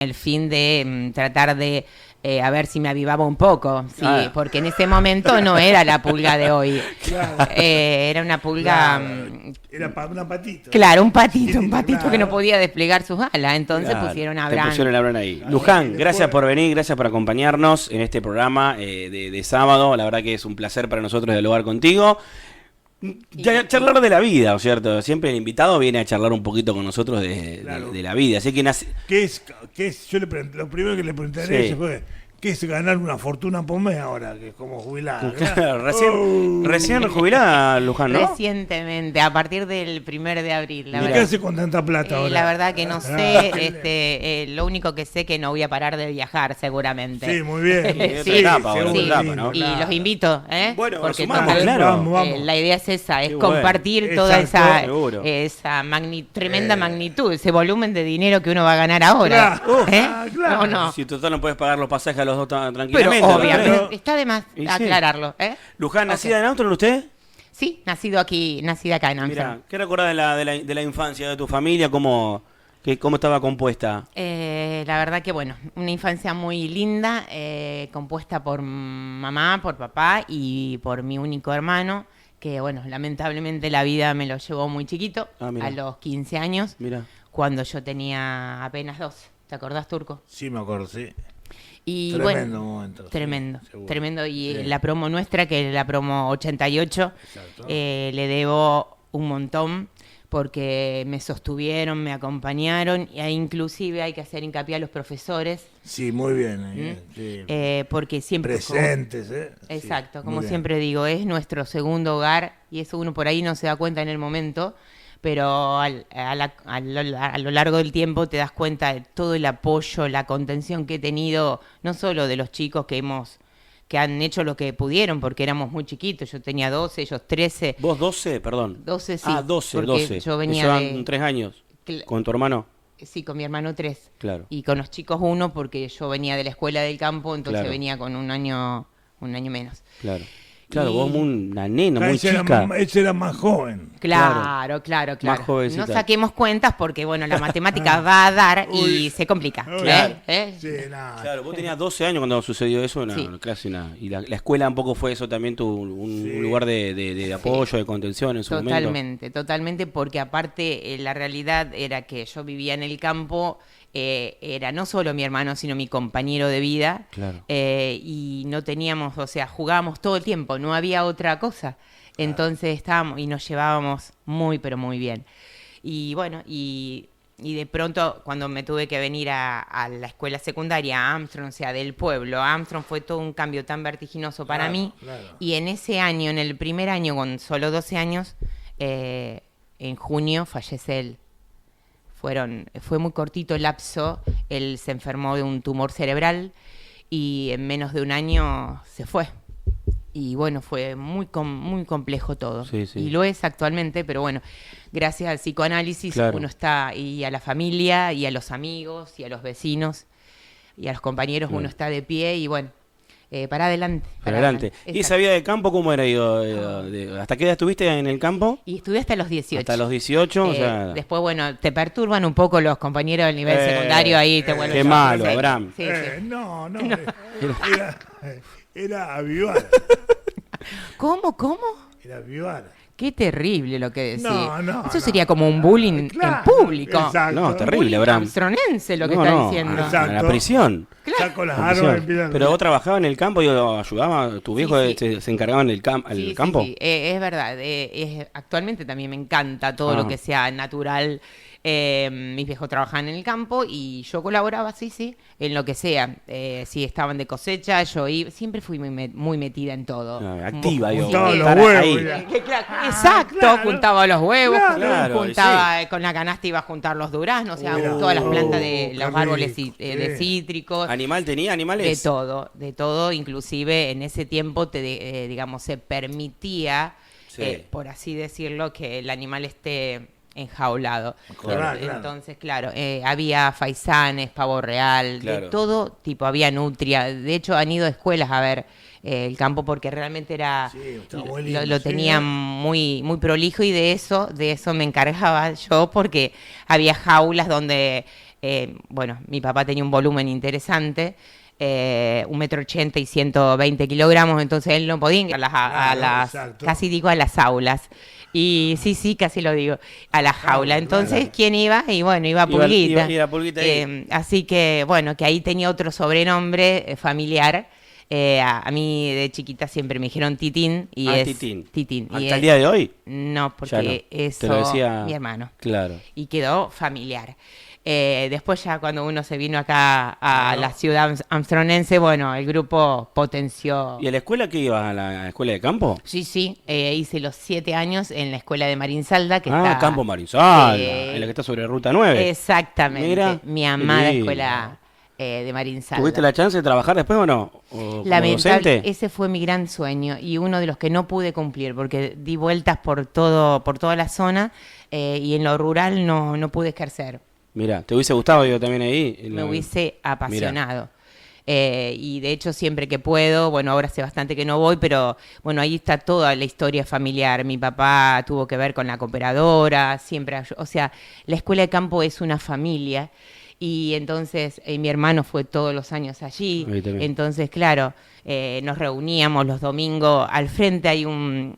el fin de tratar de a ver si me avivaba un poco, sí, porque en ese momento no era la pulga de hoy. Claro. Era una pulga... Claro, era una patita. Claro, un patito claro, que no podía desplegar sus alas, entonces pusieron a Bran. Pusieron a Bran ahí. Luján, gracias por venir, gracias por acompañarnos en este programa de sábado. La verdad que es un placer para nosotros dialogar contigo. Charlar de la vida, ¿no es cierto? Siempre el invitado viene a charlar un poquito con nosotros de la vida. Así que ¿Qué es? Yo lo primero que le pregunté a ella fue: ¿qué es ganar una fortuna por mes ahora? Que es como jubilada. Claro, recién jubilada, Luján, ¿no? Recientemente, a partir del 1 de abril. ¿Y qué hace con tanta plata ahora? La verdad que no sé. Lo único que sé que no voy a parar de viajar, seguramente. Sí, muy bien. Y los invito, Bueno, porque sumamos, claro. La idea es esa, es compartir toda esa tremenda magnitud, ese volumen de dinero que uno va a ganar ahora. Claro. No. Si total no puedes pagar los pasajes a los dos tranquilamente. Pero obviamente, está de más aclararlo. Luján, ¿nacida en Armstrong usted? Sí, nacida acá en Armstrong. Mirá, ¿qué recordás de la infancia de tu familia? ¿Cómo estaba compuesta? La verdad que, bueno, una infancia muy linda, compuesta por mamá, por papá y por mi único hermano, que, bueno, lamentablemente la vida me lo llevó muy chiquito, a los 15 años, cuando yo tenía apenas 12. ¿Te acordás, Turco? Sí, me acuerdo, sí. Y tremendo momento. Tremendo. Y la promo nuestra, que es la promo 88, le debo un montón porque me sostuvieron, me acompañaron e inclusive hay que hacer hincapié a los profesores. Sí, muy bien. Sí. Porque siempre... Presentes, Exacto, como siempre digo, es nuestro segundo hogar y eso uno por ahí no se da cuenta en el momento, pero a lo largo del tiempo te das cuenta de todo el apoyo, la contención que he tenido, no solo de los chicos que han hecho lo que pudieron, porque éramos muy chiquitos, yo tenía 12, ellos 13. ¿Vos 12? Perdón. 12, sí. 12. Yo venía de 3 años. ¿Con tu hermano? Sí, con mi hermano 3. Claro. Y con los chicos 1, porque yo venía de la escuela del campo, entonces venía con un año menos. Claro, vos una nena muy chica. Ella era más joven. Claro. Más jovencita. No saquemos cuentas porque, bueno, la matemática va a dar y se complica. Claro, vos tenías 12 años cuando sucedió eso, y la escuela un poco fue eso también, un lugar de apoyo, de contención en su momento. Totalmente, porque aparte la realidad era que yo vivía en el campo. Era no solo mi hermano, sino mi compañero de vida. Y no teníamos, jugábamos todo el tiempo, no había otra cosa. Entonces estábamos y nos llevábamos muy, pero muy bien. Y bueno, y de pronto cuando me tuve que venir a la escuela secundaria, a Armstrong, del pueblo, Armstrong fue todo un cambio tan vertiginoso para mí. Y en ese año, en el primer año, con solo 12 años, en junio fallece él. Fue muy cortito el lapso, él se enfermó de un tumor cerebral y en menos de un año se fue. Y bueno, fue muy complejo todo. Y lo es actualmente, pero bueno, gracias al psicoanálisis uno está, y a la familia, y a los amigos, y a los vecinos, y a los compañeros, uno está de pie y bueno, para adelante. ¿Y esa vida de campo cómo era? ¿Hasta qué edad estuviste en el campo? Y estuve hasta los 18. Hasta los 18, Después, bueno, te perturban un poco los compañeros del nivel secundario, ahí te vuelven... Qué malo, Abraham. No, era avivar. ¿Cómo? Era avivar. Qué terrible lo que decís. Eso sería no. como un bullying en público. Exacto. No, terrible, Abraham. Armstronense lo que está diciendo. Exacto. A la prisión. Saco las armas. Pero vos trabajabas en el campo y ayudabas, tu viejo se encargaba en el campo. Sí, es verdad. Actualmente también me encanta todo lo que sea natural. Mis viejos trabajaban en el campo y yo colaboraba, en lo que sea. Si estaban de cosecha, yo siempre fui muy metida en todo. Activa, juntaba los huevos. Exacto, juntaba los huevos, juntaba con la canasta, iba a juntar los duraznos, todas las plantas de los árboles de cítricos. ¿Animal tenía animales? De todo, inclusive en ese tiempo se permitía, por así decirlo, que el animal esté enjaulado. Entonces, claro, había faisanes, pavo real, de todo tipo, había nutria. De hecho, han ido a escuelas a ver el campo porque realmente era lo tenían muy prolijo y de eso me encargaba yo porque había jaulas donde bueno, mi papá tenía un volumen interesante, 1,80 m y 120 kilogramos, entonces él no podía ir a las casi digo a las aulas. Y sí, casi lo digo, a la jaula. Entonces, ¿quién iba? Y bueno, iba Pulguita. Iba Pulguita así que, bueno, que ahí tenía otro sobrenombre familiar. A mí de chiquita siempre me dijeron Titín. Y es Titín. ¿Hasta el día de hoy? No, porque ya no. eso te lo decía mi hermano. Claro. Y quedó familiar. Después ya cuando uno se vino acá a la ciudad amstronense, bueno, el grupo potenció. ¿Y a la escuela qué ibas? ¿A la escuela de campo? Sí, hice los 7 años en la escuela de Marinsalda. Que está, Campo Marinsalda, en la que está sobre Ruta 9. Exactamente, mira, mi amada escuela de Marinsalda. ¿Tuviste la chance de trabajar después o no? Lamentable, ese fue mi gran sueño y uno de los que no pude cumplir porque di vueltas por toda la zona y en lo rural no pude ejercer. Mira, ¿te hubiese gustado yo también ahí? Me hubiese apasionado. Y de hecho siempre que puedo, bueno, ahora hace bastante que no voy, pero bueno, ahí está toda la historia familiar. Mi papá tuvo que ver con la cooperadora, siempre, o sea, la escuela de campo es una familia. Y entonces mi hermano fue todos los años allí. Entonces, claro, nos reuníamos los domingos. Al frente hay una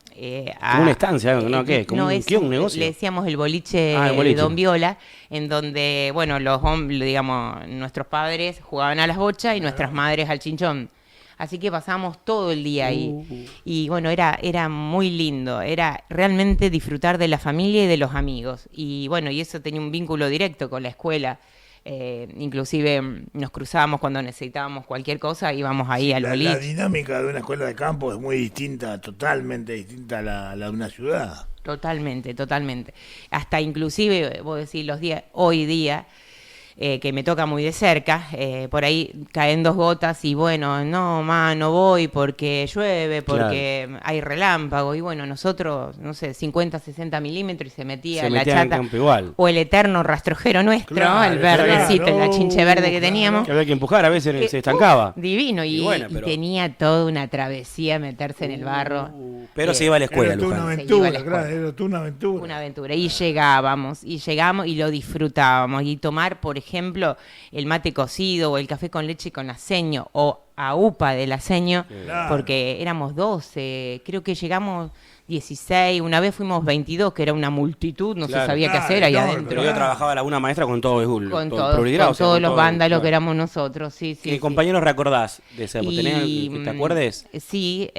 estancia, ¿no? ¿Qué? ¿Qué? ¿Un negocio? Le decíamos el boliche de Don Viola, en donde, bueno, digamos, nuestros padres jugaban a las bochas y nuestras madres al chinchón. Así que pasábamos todo el día ahí. Y bueno, era muy lindo. Era realmente disfrutar de la familia y de los amigos. Y bueno, y eso tenía un vínculo directo con la escuela. Inclusive nos cruzábamos cuando necesitábamos cualquier cosa, íbamos ahí al boliche. La dinámica de una escuela de campo es muy distinta, totalmente distinta a la de una ciudad. Totalmente. Hasta inclusive, vos decís, hoy día, que me toca muy de cerca, por ahí caen 2 gotas y bueno, no voy porque llueve, porque hay relámpago y bueno, nosotros, no sé, 50, 60 milímetros y se metía en la chata. Igual. O el eterno rastrojero nuestro, el verdecito, la chinche verde que teníamos. Que había que empujar, a veces se estancaba. Divino, y tenía toda una travesía meterse en el barro. Pero se iba a la escuela, Luján. Era una aventura. Una aventura. Y llegábamos y lo disfrutábamos. Y tomar, por ejemplo, el mate cocido o el café con leche con aceño o aupa del aceño, porque éramos 12, creo que llegamos 16, una vez fuimos 22, que era una multitud, no se sabía qué hacer ahí adentro. Pero yo trabajaba una maestra con todo con todos los vándalos que éramos nosotros, sí. ¿Qué compañeros recordás de ese? ¿Te acuerdes? Sí,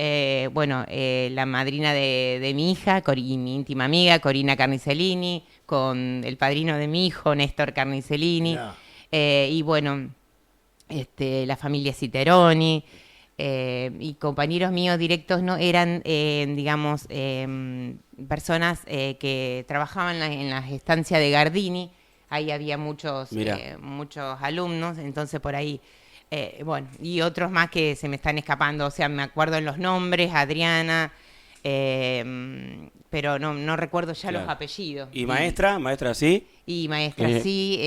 bueno, la madrina de mi hija, mi íntima amiga, Corina Carnicelini, con el padrino de mi hijo, Néstor Carnicelini, y bueno, la familia Citeroni. Y compañeros míos directos no eran, digamos, personas que trabajaban en la estancia de Gardini. Ahí había muchos alumnos, entonces por ahí, bueno, y otros más que se me están escapando, o sea, me acuerdo en los nombres, Adriana, pero no recuerdo ya los apellidos. ¿Y maestra sí? Y maestra sí,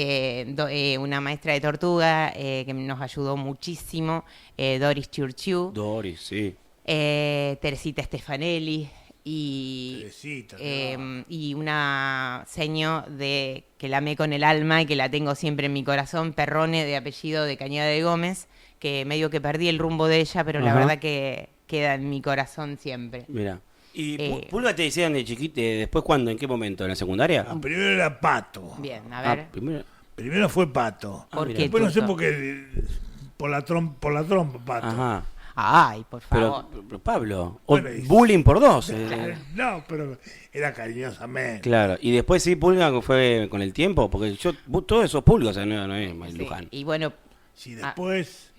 una maestra de tortuga que nos ayudó muchísimo, Doris Churchiu. Doris, sí. Teresita Stefanelli y una seño que la amé con el alma y que la tengo siempre en mi corazón, Perrone, de apellido de Cañada de Gómez, que medio que perdí el rumbo de ella, pero la verdad que queda en mi corazón siempre. Mira. ¿Y Pulga te decían de chiquita, después cuándo, en qué momento? ¿En la secundaria? Primero era Pato. Bien, a ver. Primero fue Pato. ¿Por qué? Después no sé por qué, por la trompa, Pato. Ajá. Ay, por favor. Pero Pablo, bullying por 2. No, pero era cariñosamente. Claro, y después sí, Pulga fue con el tiempo, porque todo eso es Pulga, o sea, no es Luján. Y bueno... Sí, después,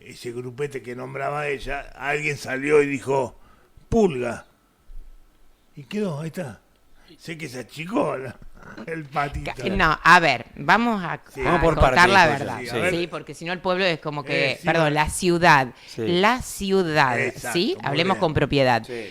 ese grupete que nombraba ella, alguien salió y dijo, Pulga. Y quedó, ahí está. Sé que se achicó el patito. No, a ver, vamos a contar la verdad. Sí, porque si no el pueblo es como que, la ciudad. Sí. La ciudad, exacto, ¿sí? Hablemos con propiedad. Sí.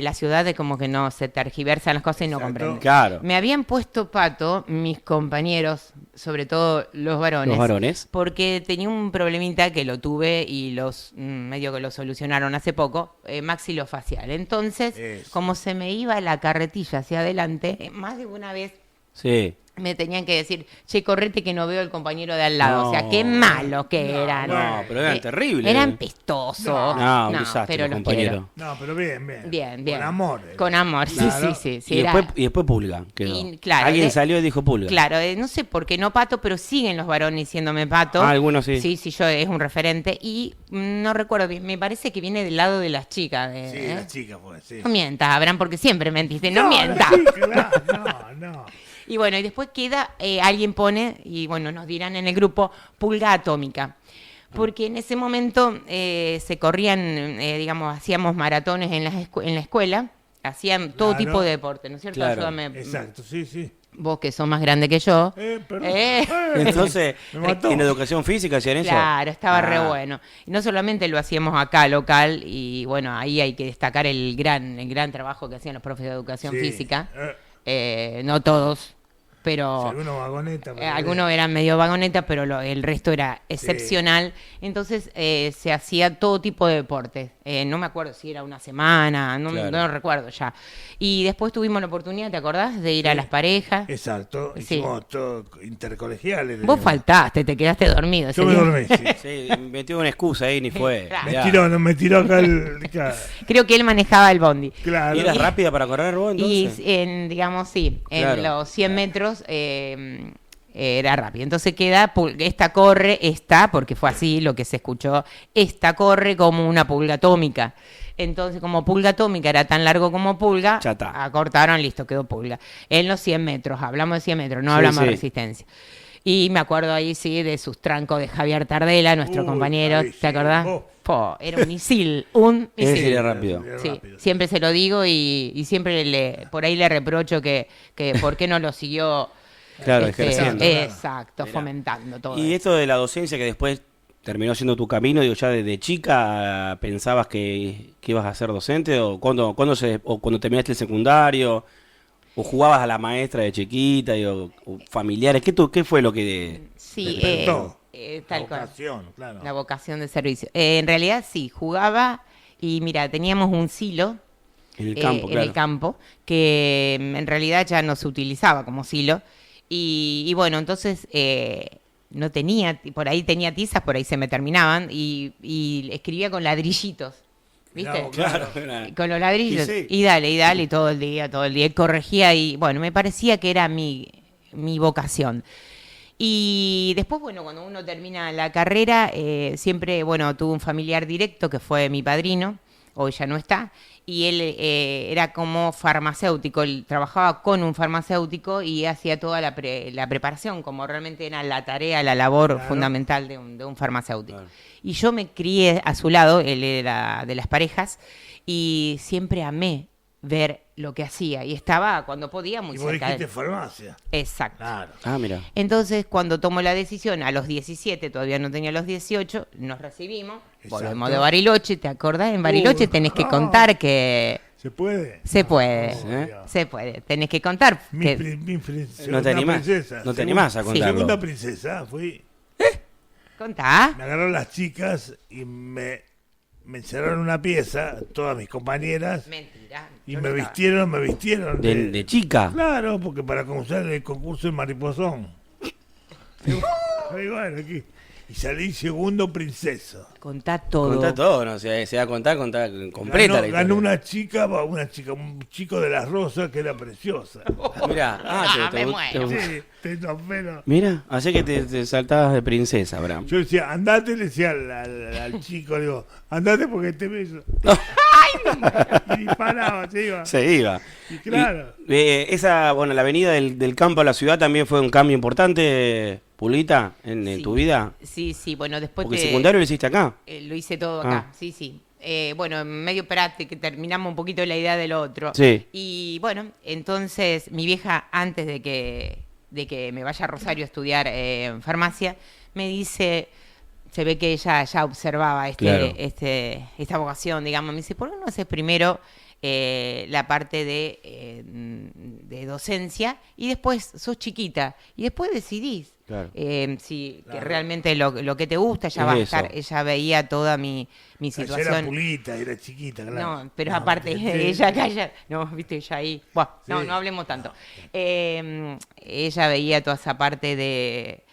La ciudad es como que no se tergiversan las cosas y no comprenden. Claro. Me habían puesto Pato, mis compañeros, sobre todo los varones. ¿Los varones? Porque tenía un problemita que lo tuve y medio que lo solucionaron hace poco, maxilofacial. Entonces, como se me iba la carretilla hacia adelante, más de una vez me tenían que decir, che, correte que no veo al compañero de al lado. No. O sea, qué malo que eran. No, pero eran terribles. Eran pestosos. No, un desastre, pero los compañero. quiero. No, pero bien. Bien. Con amor. Con amor, Claro. sí. Y, después Pulga quedó. Y, claro, Alguien salió y dijo Pulga. Claro, no sé por qué no Pato, pero siguen los varones diciéndome Pato. Ah, algunos sí. Sí, yo es un referente. Y no recuerdo bien, me parece que viene del lado de las chicas. Sí, la chica fue, sí. No mientas, Abraham, porque siempre mentiste. No mientas. la chica, no. Y bueno, y después queda, alguien pone, y bueno, nos dirán en el grupo, Pulga Atómica. Porque en ese momento se corrían, digamos, hacíamos maratones en la escuela, hacían todo Claro. tipo de deporte, ¿no es cierto? Claro. Ayúdame, Exacto, sí. vos que sos más grande que yo. Perdón. Entonces, Me mató. en educación física hacían eso. Claro, estaba re Ah. bueno. Y no solamente lo hacíamos acá, local, y bueno, ahí hay que destacar el gran trabajo que hacían los profes de educación Sí. física. No todos, pero Algunos vagonetas. pero algunos eran medio vagonetas, pero el resto era excepcional. Entonces se hacía todo tipo de deportes. No me acuerdo si era una semana, Claro. no recuerdo ya. Y después tuvimos la oportunidad, ¿te acordás? De ir a las parejas. Exacto, Sí. hicimos todo intercolegiales. Vos faltaste, te quedaste dormido. ese Yo me día. dormí, sí. Sí, metió una excusa ahí, ni fue. Claro. Ya. Me tiró acá el... Claro. Creo que él manejaba el bondi. Claro. ¿Y eras rápida para correr vos Y entonces? digamos, sí, Claro. en los 100 metros era rápido. Entonces queda, esta corre, porque fue así lo que se escuchó, esta corre como una pulga atómica. Entonces, como pulga atómica era tan largo como pulga, Ya está. acortaron, listo, quedó pulga. En los 100 metros, hablamos de 100 metros, no Sí, hablamos de sí. resistencia. Y me acuerdo ahí, sí, de sus trancos de Javier Tardela, nuestro Uy, compañero, Javi, ¿te sí. acordás? Oh. Po, era un misil, un Ese misil. era rápido. Sí, Rápido. siempre se lo digo y siempre por ahí le reprocho que por qué no lo siguió Claro, ejerciendo. exacto, Mirá. fomentando todo. Y eso. esto de la docencia que después terminó siendo tu camino, digo, ya desde chica pensabas que ibas a ser docente o cuando terminaste el secundario o jugabas a la maestra de chiquita, digo, o familiares, ¿qué fue lo que Sí, Despertó. tal La cual. vocación, claro. La vocación de servicio. En realidad sí, jugaba y mira, teníamos un silo en el campo, en claro? el campo que en realidad ya no se utilizaba como silo. Y bueno, entonces no tenía, por ahí tenía tizas, por ahí se me terminaban y escribía con ladrillitos. ¿Viste? Mirá vos, Claro, Con los ladrillos. Y sí. Y dale, y todo el día. Y corregía y bueno, me parecía que era mi vocación. Y después, bueno, cuando uno termina la carrera, siempre, bueno, tuve un familiar directo que fue mi padrino, hoy ya no está, y él era como farmacéutico, él trabajaba con un farmacéutico y hacía toda la preparación, como realmente era la tarea, la labor Claro. fundamental de un farmacéutico. Claro. Y yo me crié a su lado, él era de las parejas, y siempre amé ver lo que hacía, y estaba cuando podía muy Y vos cerca de dijiste él. farmacia. Exacto. Claro. Ah, mira. Entonces, cuando tomo la decisión, a los 17, todavía no tenía los 18, nos recibimos, Exacto. volvemos de Bariloche, ¿te acordás? En Bariloche tenés que no. contar que ¿Se puede? se puede, ¿Eh? se puede, tenés que contar Mi, que mi No te segunda animás. princesa. No te animás a Sí. contarlo. Segunda princesa, fui... contá. Me agarraron las chicas y me encerraron en una pieza, todas mis compañeras, Mentira. y yo me no estaba. vistieron De chica. Claro, porque para concursar en el concurso de mariposón. Y bueno, aquí. Y salí segundo princeso. Contá todo. Contá todo, ¿no? Se va a contar completa la historia. Ganó una chica, un chico de las rosas que era preciosa. Mirá, Me muero. Sí, tengo pelo. Mira, así que te saltabas de princesa, Abraham. Yo decía, andate, le decía al chico, le digo, andate porque te beso. Y disparaba, se iba. Se iba. Y claro. La venida del campo a la ciudad también fue un cambio importante, Pulita, en Sí. tu vida. Sí, bueno, después Porque secundario lo hiciste acá. lo hice todo acá, Ah. sí. Bueno, en medio práctico, que terminamos un poquito la idea del otro. Sí. Y bueno, entonces mi vieja, antes de que me vaya a Rosario a estudiar farmacia, me dice, se ve que ella ya observaba Claro. esta vocación, digamos, me dice, ¿por qué no haces primero la parte de docencia, y después sos chiquita, y después decidís. Claro. Si que realmente lo que te gusta ya Es va a eso. estar. Ella veía toda mi Ella situación. era pulita, era chiquita, claro. No, pero aparte ella calla, no, viste, ella ahí, buah, no, Sí. no hablemos tanto. Ella veía toda esa parte de,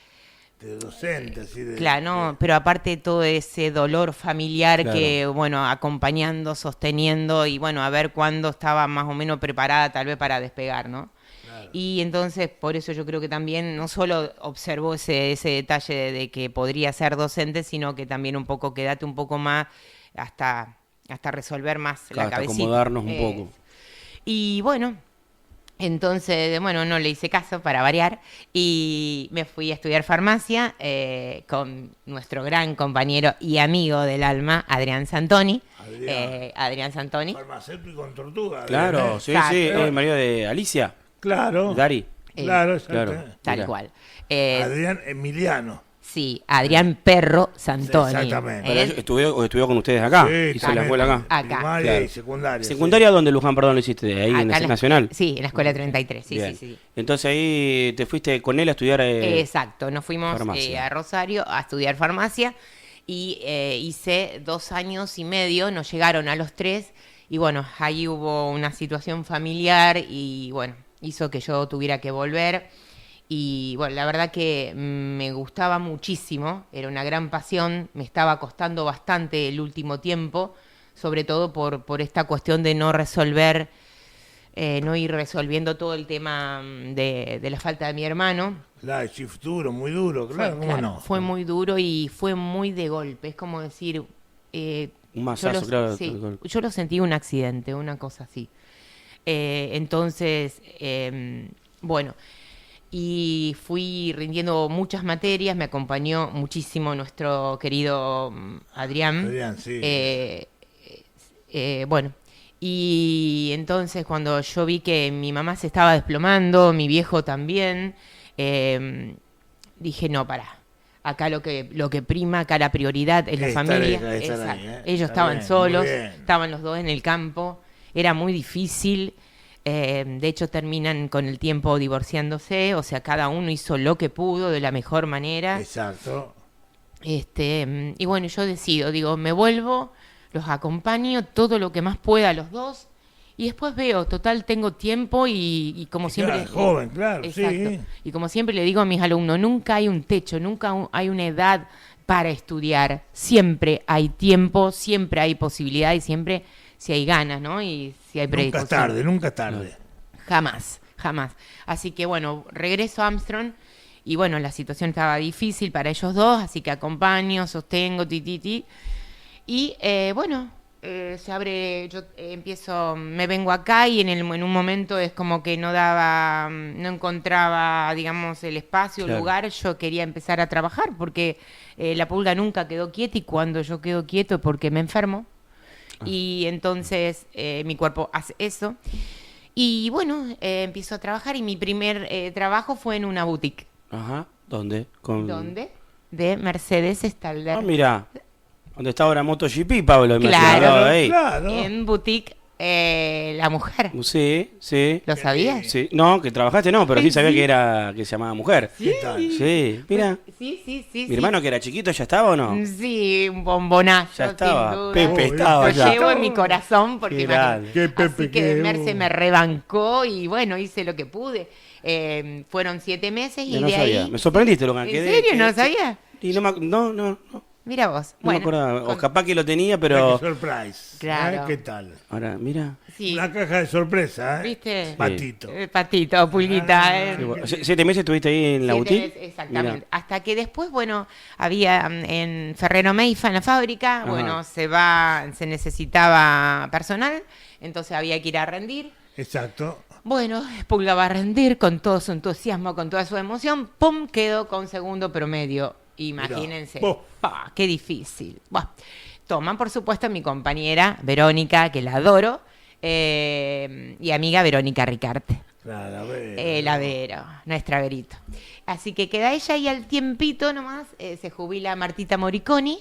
docente, así de... claro, no, pero aparte todo ese dolor familiar Claro. que, bueno, acompañando, sosteniendo, y bueno, a ver cuándo estaba más o menos preparada tal vez para despegar, ¿no? Claro. Y entonces, por eso yo creo que también no solo observó ese detalle de que podría ser docente, sino que también un poco, quédate un poco más hasta resolver más Claro, la hasta cabecita. acomodarnos un poco. Y bueno, entonces, bueno, no le hice caso para variar y me fui a estudiar farmacia con nuestro gran compañero y amigo del alma, Adrián Santoni. Adrián Santoni. Farmacéutico en Tortuga. Claro, ¿eh? sí, Exacto. sí, es el marido de Alicia, Claro. Dari. Claro, exacto. Claro. Tal Mira. cual. Adrián Emiliano. Sí, Adrián Perro Santoni. Exactamente. Pero estudió con ustedes acá, Sí, hizo la también. escuela acá. Acá. Primaria Claro. y secundaria. ¿Secundaria dónde, Luján, perdón, lo hiciste? ¿Ahí en Acá la Nacional? Sí, en la escuela 33, sí, Bien. sí. Entonces ahí te fuiste con él a estudiar... Exacto, nos fuimos farmacia. a Rosario a estudiar farmacia y hice 2 años y medio, nos llegaron a los 3 y bueno, ahí hubo una situación familiar y bueno, hizo que yo tuviera que volver y bueno, la verdad que me gustaba muchísimo, era una gran pasión, me estaba costando bastante el último tiempo, sobre todo por esta cuestión de no resolver, no ir resolviendo todo el tema de la falta de mi hermano. Claro, shift duro, muy duro, claro, ¿cómo Claro, no? fue muy duro y fue muy de golpe. Es como decir. Un mazazo, claro. Sí, yo lo sentí un accidente, una cosa así. Entonces, bueno, y fui rindiendo muchas materias, me acompañó muchísimo nuestro querido Adrián. Adrián, sí. Bueno, y entonces cuando yo vi que mi mamá se estaba desplomando, mi viejo también, dije, no, pará. Acá lo que prima, acá la prioridad es la Estar familia. ahí, estar ahí, Exacto. Está Ellos estaban bien, solos, muy bien. estaban los dos en el campo, era muy difícil. De hecho, terminan con el tiempo divorciándose, o sea, cada uno hizo lo que pudo de la mejor manera. Exacto. Y bueno, yo decido, digo, me vuelvo, los acompaño todo lo que más pueda a los dos y después veo, total, tengo tiempo y como siempre... Claro, joven, claro, exacto. sí. Y como siempre le digo a mis alumnos, nunca hay un techo, nunca hay una edad para estudiar. Siempre hay tiempo, siempre hay posibilidad y siempre si hay ganas, ¿no? Y si hay Nunca es predisposición. tarde, nunca es tarde. Jamás, jamás. Así que bueno, regreso a Armstrong y bueno, la situación estaba difícil para ellos dos, así que acompaño, sostengo, ti. Y bueno, se abre, yo empiezo, me vengo acá y en un momento es como que no encontraba, digamos, el espacio, Claro. el lugar. Yo quería empezar a trabajar porque la pulga nunca quedó quieta y cuando yo quedo quieto es porque me enfermo. Y entonces mi cuerpo hace eso. Y bueno, empiezo a trabajar y mi primer trabajo fue en una boutique. Ajá, ¿dónde? ¿Dónde? De Mercedes Stalder. Ah, mira, donde está ahora MotoGP, Pablo. me Claro. acordaba de ahí. Claro. En boutique La Mujer. Sí, sí. ¿Lo sabías? Sí, no, que trabajaste no, pero sí sabía Sí. que se llamaba Mujer. ¿Qué tal? Sí, mira. Sí. Mi hermano que era chiquito, ¿ya estaba o no? Sí, un bombonazo. Ya estaba. sin duda. Pepe Lo estaba Lo ya. llevo en mi corazón porque Qué imagínate. grande. Qué Pepe Así que que- Merce me rebancó y bueno, hice lo que pude. Fueron 7 meses y Yo no de sabía. ahí... Me sorprendiste, Logan. ¿En serio? ¿No lo sabías? Y no. Mira vos. No me acordaba. O con- capaz que lo tenía, Pero... pero... Surprise. Claro. ¿Qué tal? Ahora, mira. sí. Una caja de sorpresa, ¿eh? ¿Viste? Patito. Patito, pulguita. Ah, Qué bueno. 7 meses estuviste ahí en la 7 boutique. meses, exactamente. Mirá. Hasta que después, bueno, había en Ferrero Meifa, en la fábrica, Ajá. bueno, se necesitaba personal, entonces había que ir a rendir. Exacto. Bueno, Pulga va a rendir con todo su entusiasmo, con toda su emoción. ¡Pum! Quedó con segundo promedio. Imagínense. Mirá. ¡Qué difícil! Buah. Toman, por supuesto, a mi compañera Verónica, que la adoro, y amiga Verónica Ricarte. Claro, a ver. La Vero, nuestra Verito. Así que queda ella y al tiempito nomás se jubila Martita Moriconi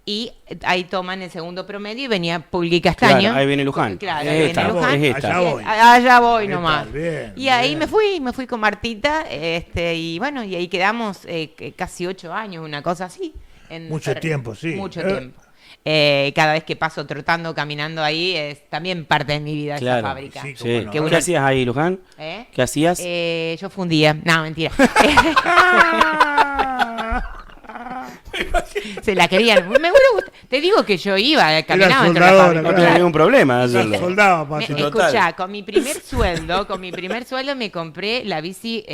y ahí toman el segundo promedio y venía Pulgui Castaño. Claro, ahí viene Luján. Claro, ahí viene Luján. Allá voy ¿Qué nomás. tal? Bien, y ahí bien. me fui con Martita, y bueno, y ahí quedamos casi 8 años, una cosa así. Mucho tiempo, sí. Mucho tiempo. Cada vez que paso trotando, caminando ahí, es también parte de mi vida Claro, esa fábrica. sí, Sí. no. ¿Qué hacías ahí, Luján? ¿Qué hacías? Yo fundía. No, mentira. Se la querían. Me hubiera gustado. Te digo que yo iba, caminaba dentro de la soldadora, fábrica. No tenía ningún problema hacerlo. Soldado, Pati. Escuchá, con mi primer sueldo me compré la bici,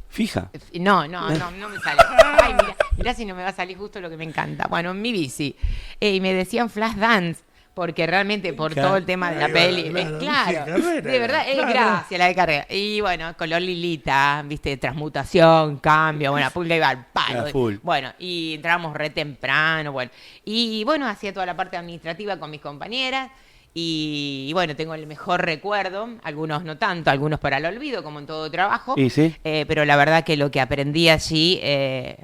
Fija. no me sale. Ay, mirá si no me va a salir justo lo que me encanta. Bueno, mi bici. Y me decían Flash Dance, porque realmente por todo el tema de la peli. Claro, de verdad, gracias, la de carrera. Y bueno, color lilita, viste, transmutación, cambio, bueno, Pulga iba al palo. Full. Bueno, y entramos re temprano, bueno. Y bueno, hacía toda la parte administrativa con mis compañeras. Y bueno, tengo el mejor recuerdo, algunos no tanto, algunos para el olvido, como en todo trabajo. ¿Y sí? Pero la verdad que lo que aprendí allí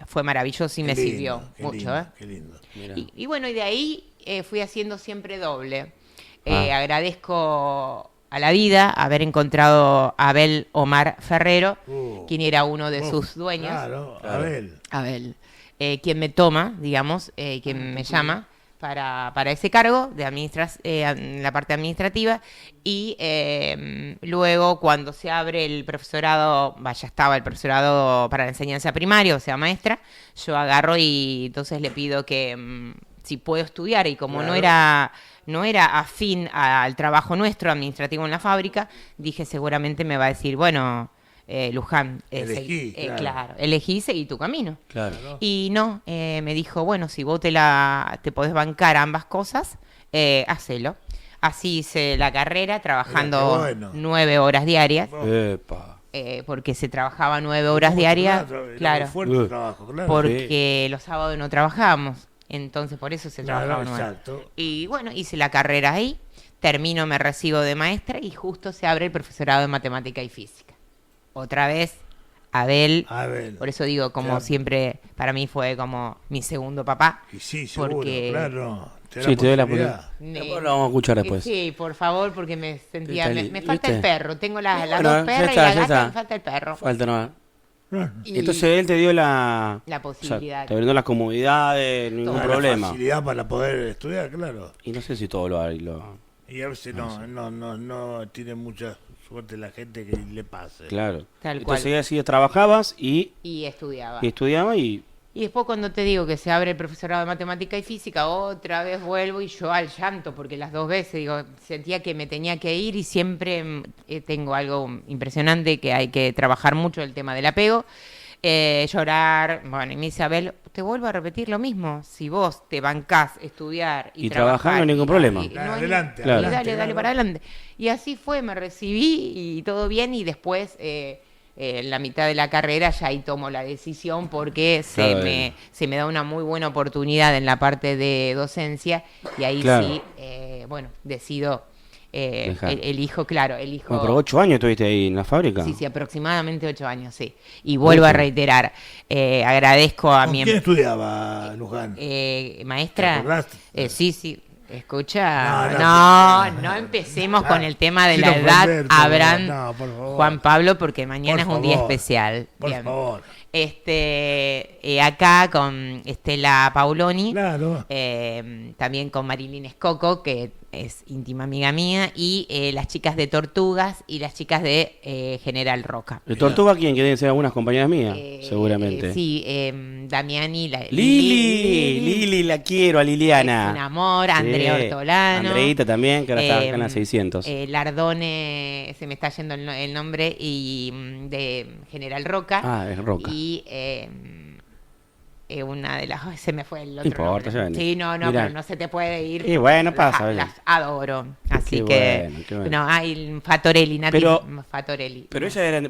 fue maravilloso y me sirvió mucho. Lindo, qué lindo. Y bueno, y de ahí fui haciendo siempre doble. Agradezco a la vida haber encontrado a Abel Omar Ferrero, quien era uno de sus dueños. Claro, Abel, quien me toma, digamos, quien me llama para ese cargo de la parte administrativa, y luego cuando se abre el profesorado, ya estaba el profesorado para la enseñanza primaria, o sea, maestra, yo agarro y entonces le pido que si puedo estudiar, y como no era afín al trabajo nuestro administrativo en la fábrica, dije seguramente me va a decir, bueno, Luján, elegí, claro, elegí y seguí tu camino. Claro. Y no, me dijo, bueno, si vos te podés bancar ambas cosas, hacelo. Así hice la carrera, trabajando 9 horas diarias, Epa. porque se trabajaba 9 horas diarias, claro, Fuerte trabajo, claro. porque los sábados no trabajábamos, entonces por eso se trabajaba 9. Exacto. Y bueno, hice la carrera ahí, termino, me recibo de maestra y justo se abre el profesorado de matemática y física. Otra vez, Abel. Por eso digo, como siempre, para mí fue como mi segundo papá. Y sí, seguro, porque claro. Te doy la oportunidad. Después lo vamos a escuchar después. Sí, por favor, porque me sentía... Me falta ¿viste? el perro. Tengo las Bueno, dos perras ya y la está. gata, me falta el perro. Falta nomás. Y Entonces él te dio la posibilidad. O sea, te brindó las comodidades, ningún Todo. problema. La facilidad para poder estudiar, claro. Y no sé si todo lo Y a veces no tiene mucha suerte la gente que le pase. Claro. Tal cual. Entonces así trabajabas y estudiaba. estudiabas y Y después cuando te digo que se abre el profesorado de matemática y física, otra vez vuelvo y yo al llanto, porque las 2 veces, digo, sentía que me tenía que ir, y siempre tengo algo impresionante, que hay que trabajar mucho el tema del apego, llorar. Bueno, y me dice Abel, te vuelvo a repetir lo mismo, si vos te bancás estudiar y trabajar, no hay ningún problema. Adelante, Claro. adelante, dale para adelante. Y así fue, me recibí y todo bien, y después... en la mitad de la carrera ya ahí tomo la decisión, porque se me da una muy buena oportunidad en la parte de docencia, y ahí sí, bueno, decido, elijo. Bueno, pero 8 años estuviste ahí en la fábrica. Sí, aproximadamente 8 años, sí. Y vuelvo a reiterar, agradezco a mi... ¿Quién estudiaba, Luján? Maestra. ¿Te acordaste? Sí. Escucha, No, no empecemos con el tema de Sin la edad, ofender, Abraham, por favor. Juan Pablo, porque mañana Por es un día favor, especial. Por Bien. favor. Acá con Estela Pauloni, Claro. también con Marilyn Escoco, que es íntima amiga mía, y las chicas de Tortugas y las chicas de General Roca. ¿De Tortuga quién? Que deben ser algunas compañeras mías, seguramente. Sí, Damiani, Lili, la quiero, a Liliana. Es un amor, Andrea Ortolano. Andreita también, que ahora está acá en la 600. Lardone, se me está yendo el nombre, y de General Roca. Ah, es Roca. Y una de las... se me fue el otro No importa, nombre. ya venís. Sí, no, Mirá. pero no se te puede ir. Y bueno, pasa. Las adoro. Así Qué que... bueno, qué bueno. No, hay Fatorelli, Nati Fatorelli. Pero eso era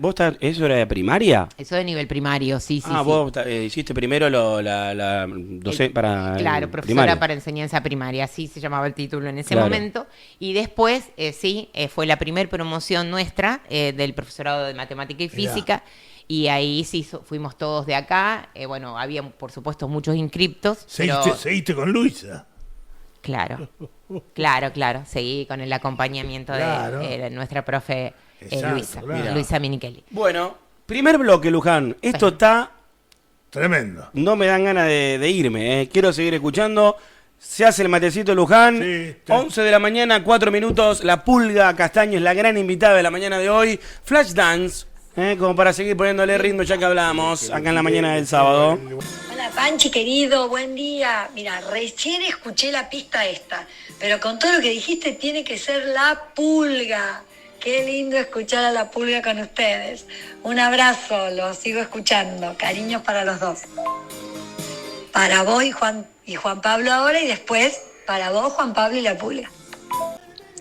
de primaria. Eso de nivel primario, sí. Vos hiciste primero la docente para claro, profesora primaria. para enseñanza primaria, así se llamaba el título en ese momento. Y después, fue la primer promoción nuestra del profesorado de matemática y física. Y ahí sí fuimos todos de acá. Bueno, había por supuesto muchos inscriptos. Seguiste con Luisa. Claro, claro. Seguí con el acompañamiento de nuestra profe Luisa, Luisa Minichelli. Bueno, primer bloque, Luján. Esto está tremendo. No me dan ganas de irme. Quiero seguir escuchando. Se hace el matecito Luján. Sí, 11 de la mañana, 4 minutos. La Pulga Castaño es la gran invitada de la mañana de hoy. Flashdance. Como para seguir poniéndole ritmo ya que hablamos acá en la mañana del sábado. Hola Panchi querido, buen día. Mira, recién escuché la pista esta, pero con todo lo que dijiste tiene que ser La Pulga. Qué lindo escuchar a La Pulga con ustedes. Un abrazo, los sigo escuchando. Cariños para los dos. Para vos y Juan Pablo ahora, y después para vos, Juan Pablo y La Pulga.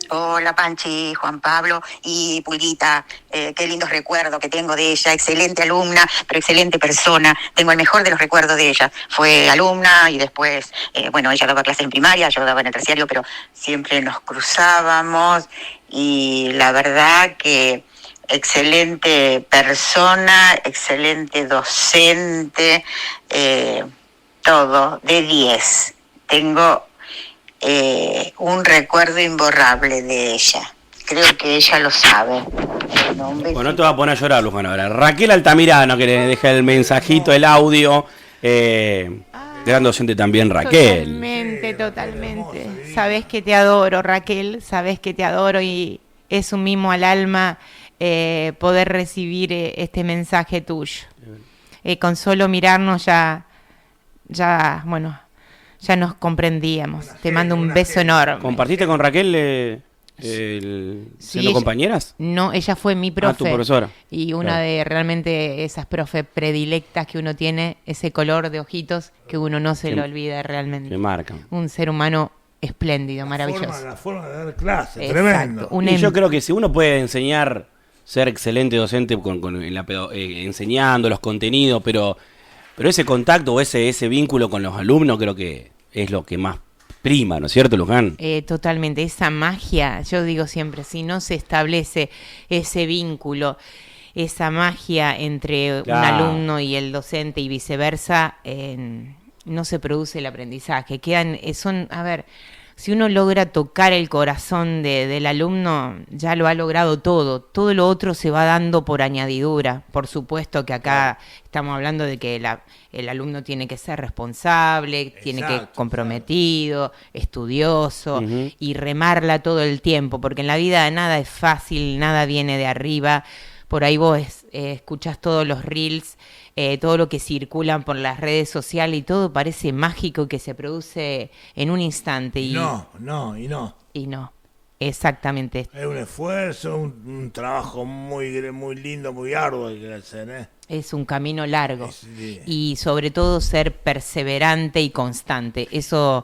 Hola Panchi, Juan Pablo y Pulguita, qué lindos recuerdos que tengo de ella, excelente alumna, pero excelente persona, tengo el mejor de los recuerdos de ella, fue alumna y después, ella daba clases en primaria, yo daba en el terciario, pero siempre nos cruzábamos y la verdad que excelente persona, excelente docente, todo, de 10, tengo un recuerdo imborrable de ella. Creo que ella lo sabe. Bueno, no te vas a poner a llorar, Luján, ahora. Raquel Altamirano, que le deja el mensajito, el audio. Gran docente también, Raquel. Totalmente. Sabes que te adoro, Raquel. Sabes que te adoro y es un mimo al alma poder recibir este mensaje tuyo. Con solo mirarnos ya nos comprendíamos. Te mando un beso enorme. ¿Compartiste con Raquel siendo compañeras? No, ella fue mi profe. Tu profesora. Y una de realmente esas profes predilectas que uno tiene, ese color de ojitos que uno no se lo olvida realmente. Que marcan. Un ser humano espléndido, maravilloso. La forma de dar clase, exacto, tremendo. Y yo creo que si uno puede enseñar, ser excelente docente enseñando los contenidos, pero ese contacto o ese vínculo con los alumnos creo que es lo que más prima, ¿no es cierto, Luján? Totalmente, esa magia, yo digo siempre, si no se establece ese vínculo, esa magia entre un alumno y el docente y viceversa, no se produce el aprendizaje. Si uno logra tocar el corazón del alumno, ya lo ha logrado todo. Todo lo otro se va dando por añadidura. Por supuesto que acá estamos hablando de que el alumno tiene que ser responsable, tiene que comprometido, estudioso y remarla todo el tiempo, porque en la vida nada es fácil, nada viene de arriba. Por ahí vos escuchás todos los reels, todo lo que circulan por las redes sociales y todo parece mágico que se produce en un instante. Y no, exactamente. Es un esfuerzo, un trabajo muy lindo, muy arduo que hacer, Es un camino largo y sobre todo ser perseverante y constante. Eso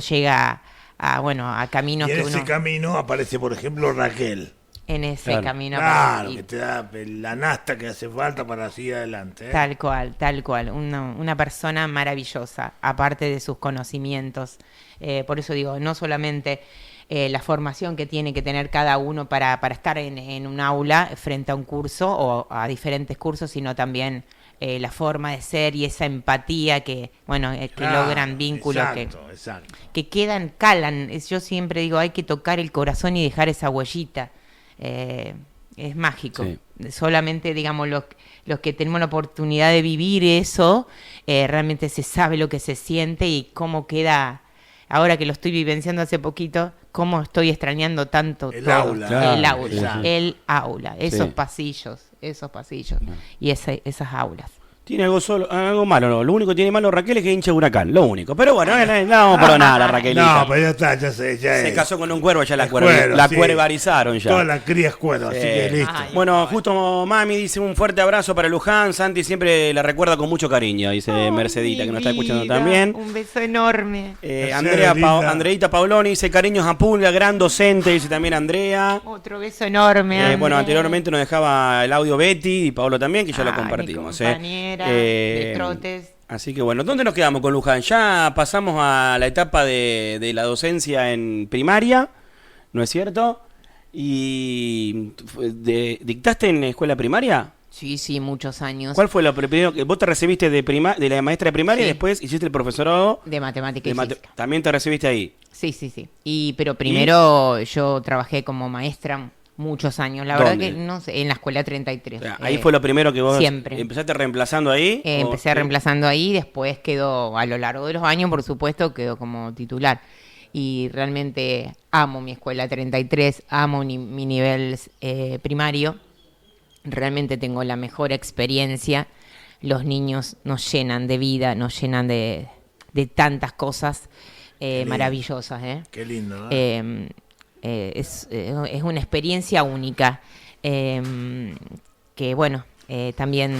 llega a caminos que uno... Y en ese camino aparece, por ejemplo, Raquel. En ese camino. Claro, que te da la nasta que hace falta para seguir adelante. Tal cual. Una persona maravillosa, aparte de sus conocimientos. Por eso digo, no solamente la formación que tiene que tener cada uno para estar en un aula frente a un curso o a diferentes cursos, sino también la forma de ser y esa empatía que logran vínculos que calan. Yo siempre digo, hay que tocar el corazón y dejar esa huellita. Es mágico. Sí. Solamente, digamos, los que tenemos la oportunidad de vivir eso, realmente se sabe lo que se siente y cómo queda. Ahora que lo estoy vivenciando hace poquito, cómo estoy extrañando tanto el aula, esos pasillos y esas aulas. Tiene algo malo, no. Lo único que tiene malo Raquel es que hincha Huracán, lo único. Pero bueno, no vamos por nada, Raquelita. No, pero ya está, se casó con un cuervo, ya la cuervarizaron ya. Toda la cría es cuervo, así que listo. Bueno, justo Mami dice un fuerte abrazo para Luján. Santi siempre la recuerda con mucho cariño, dice Mercedita, que nos está escuchando también. Un beso enorme. Andreita Pauloni dice cariños a Pulga, gran docente, dice también Andrea. Otro beso enorme. Bueno, anteriormente nos dejaba el audio Betty y Pablo también, que ya lo compartimos. De trotes. Así que bueno, ¿dónde nos quedamos con Luján? Ya pasamos a la etapa de la docencia en primaria, ¿no es cierto? ¿Y dictaste en escuela primaria? Sí, muchos años. ¿Cuál fue lo primero que vos te recibiste de la maestra de primaria y después hiciste el profesorado de matemática y física? También te recibiste ahí. Sí. Pero primero yo trabajé como maestra muchos años. La verdad que no sé, en la escuela 33. O sea, ahí fue lo primero que vos siempre. ¿Empezaste reemplazando ahí? Empecé reemplazando ahí, después quedó, a lo largo de los años, por supuesto, quedó como titular. Y realmente amo mi escuela 33, amo mi nivel primario. Realmente tengo la mejor experiencia. Los niños nos llenan de vida, nos llenan de tantas cosas maravillosas. Qué lindo, es una experiencia única que, bueno, también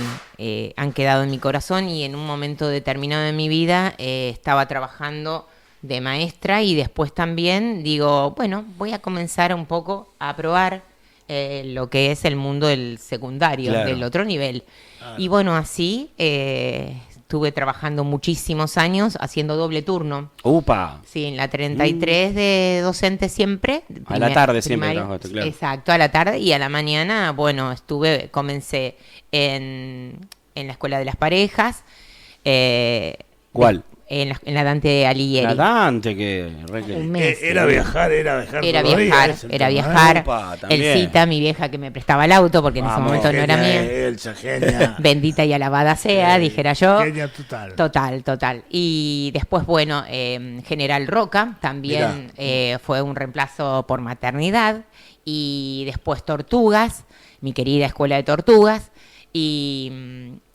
han quedado en mi corazón, y en un momento determinado de mi vida estaba trabajando de maestra y después también digo, bueno, voy a comenzar un poco a probar lo que es el mundo del secundario, claro, del otro nivel. Claro. Y bueno, así estuve trabajando muchísimos años haciendo doble turno. ¡Upa! Sí, en la 33 de docente siempre. A la tarde siempre trabajaste, claro. Exacto, a la tarde, y a la mañana, bueno, comencé en la Escuela de las Parejas. ¿Cuál? En la Dante Alighieri. La Dante, Un mes. Era viajar. Era viajar. Opa, el Cita, mi vieja que me prestaba el auto, porque en ese momento no era mía. Genia. Bendita y alabada sea, dijera yo. Genia Total. Y después, bueno, General Roca también fue un reemplazo por maternidad. Y después Tortugas, mi querida escuela de Tortugas. Y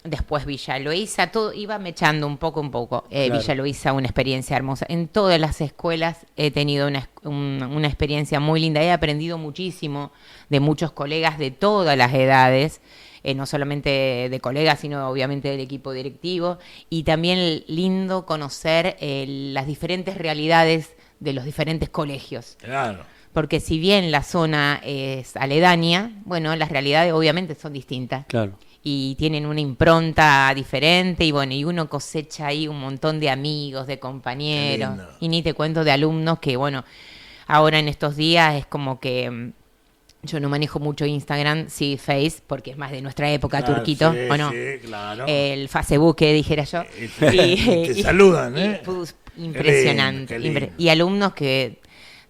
después Villa Loíza, todo iba mechando un poco. Claro. Villa Loíza, una experiencia hermosa. En todas las escuelas he tenido una experiencia muy linda. He aprendido muchísimo de muchos colegas de todas las edades, no solamente de colegas, sino obviamente del equipo directivo. Y también lindo conocer las diferentes realidades de los diferentes colegios. Claro. Porque si bien la zona es aledaña, bueno, las realidades obviamente son distintas. Claro. Y tienen una impronta diferente, y bueno, y uno cosecha ahí un montón de amigos, de compañeros, y ni te cuento de alumnos que, bueno, ahora en estos días es como que yo no manejo mucho Instagram, sí Face, porque es más de nuestra época, claro, Turquito, ¿o no? Sí, claro. El Facebook, que dijera yo. Y te saludan, Impresionante. Y alumnos que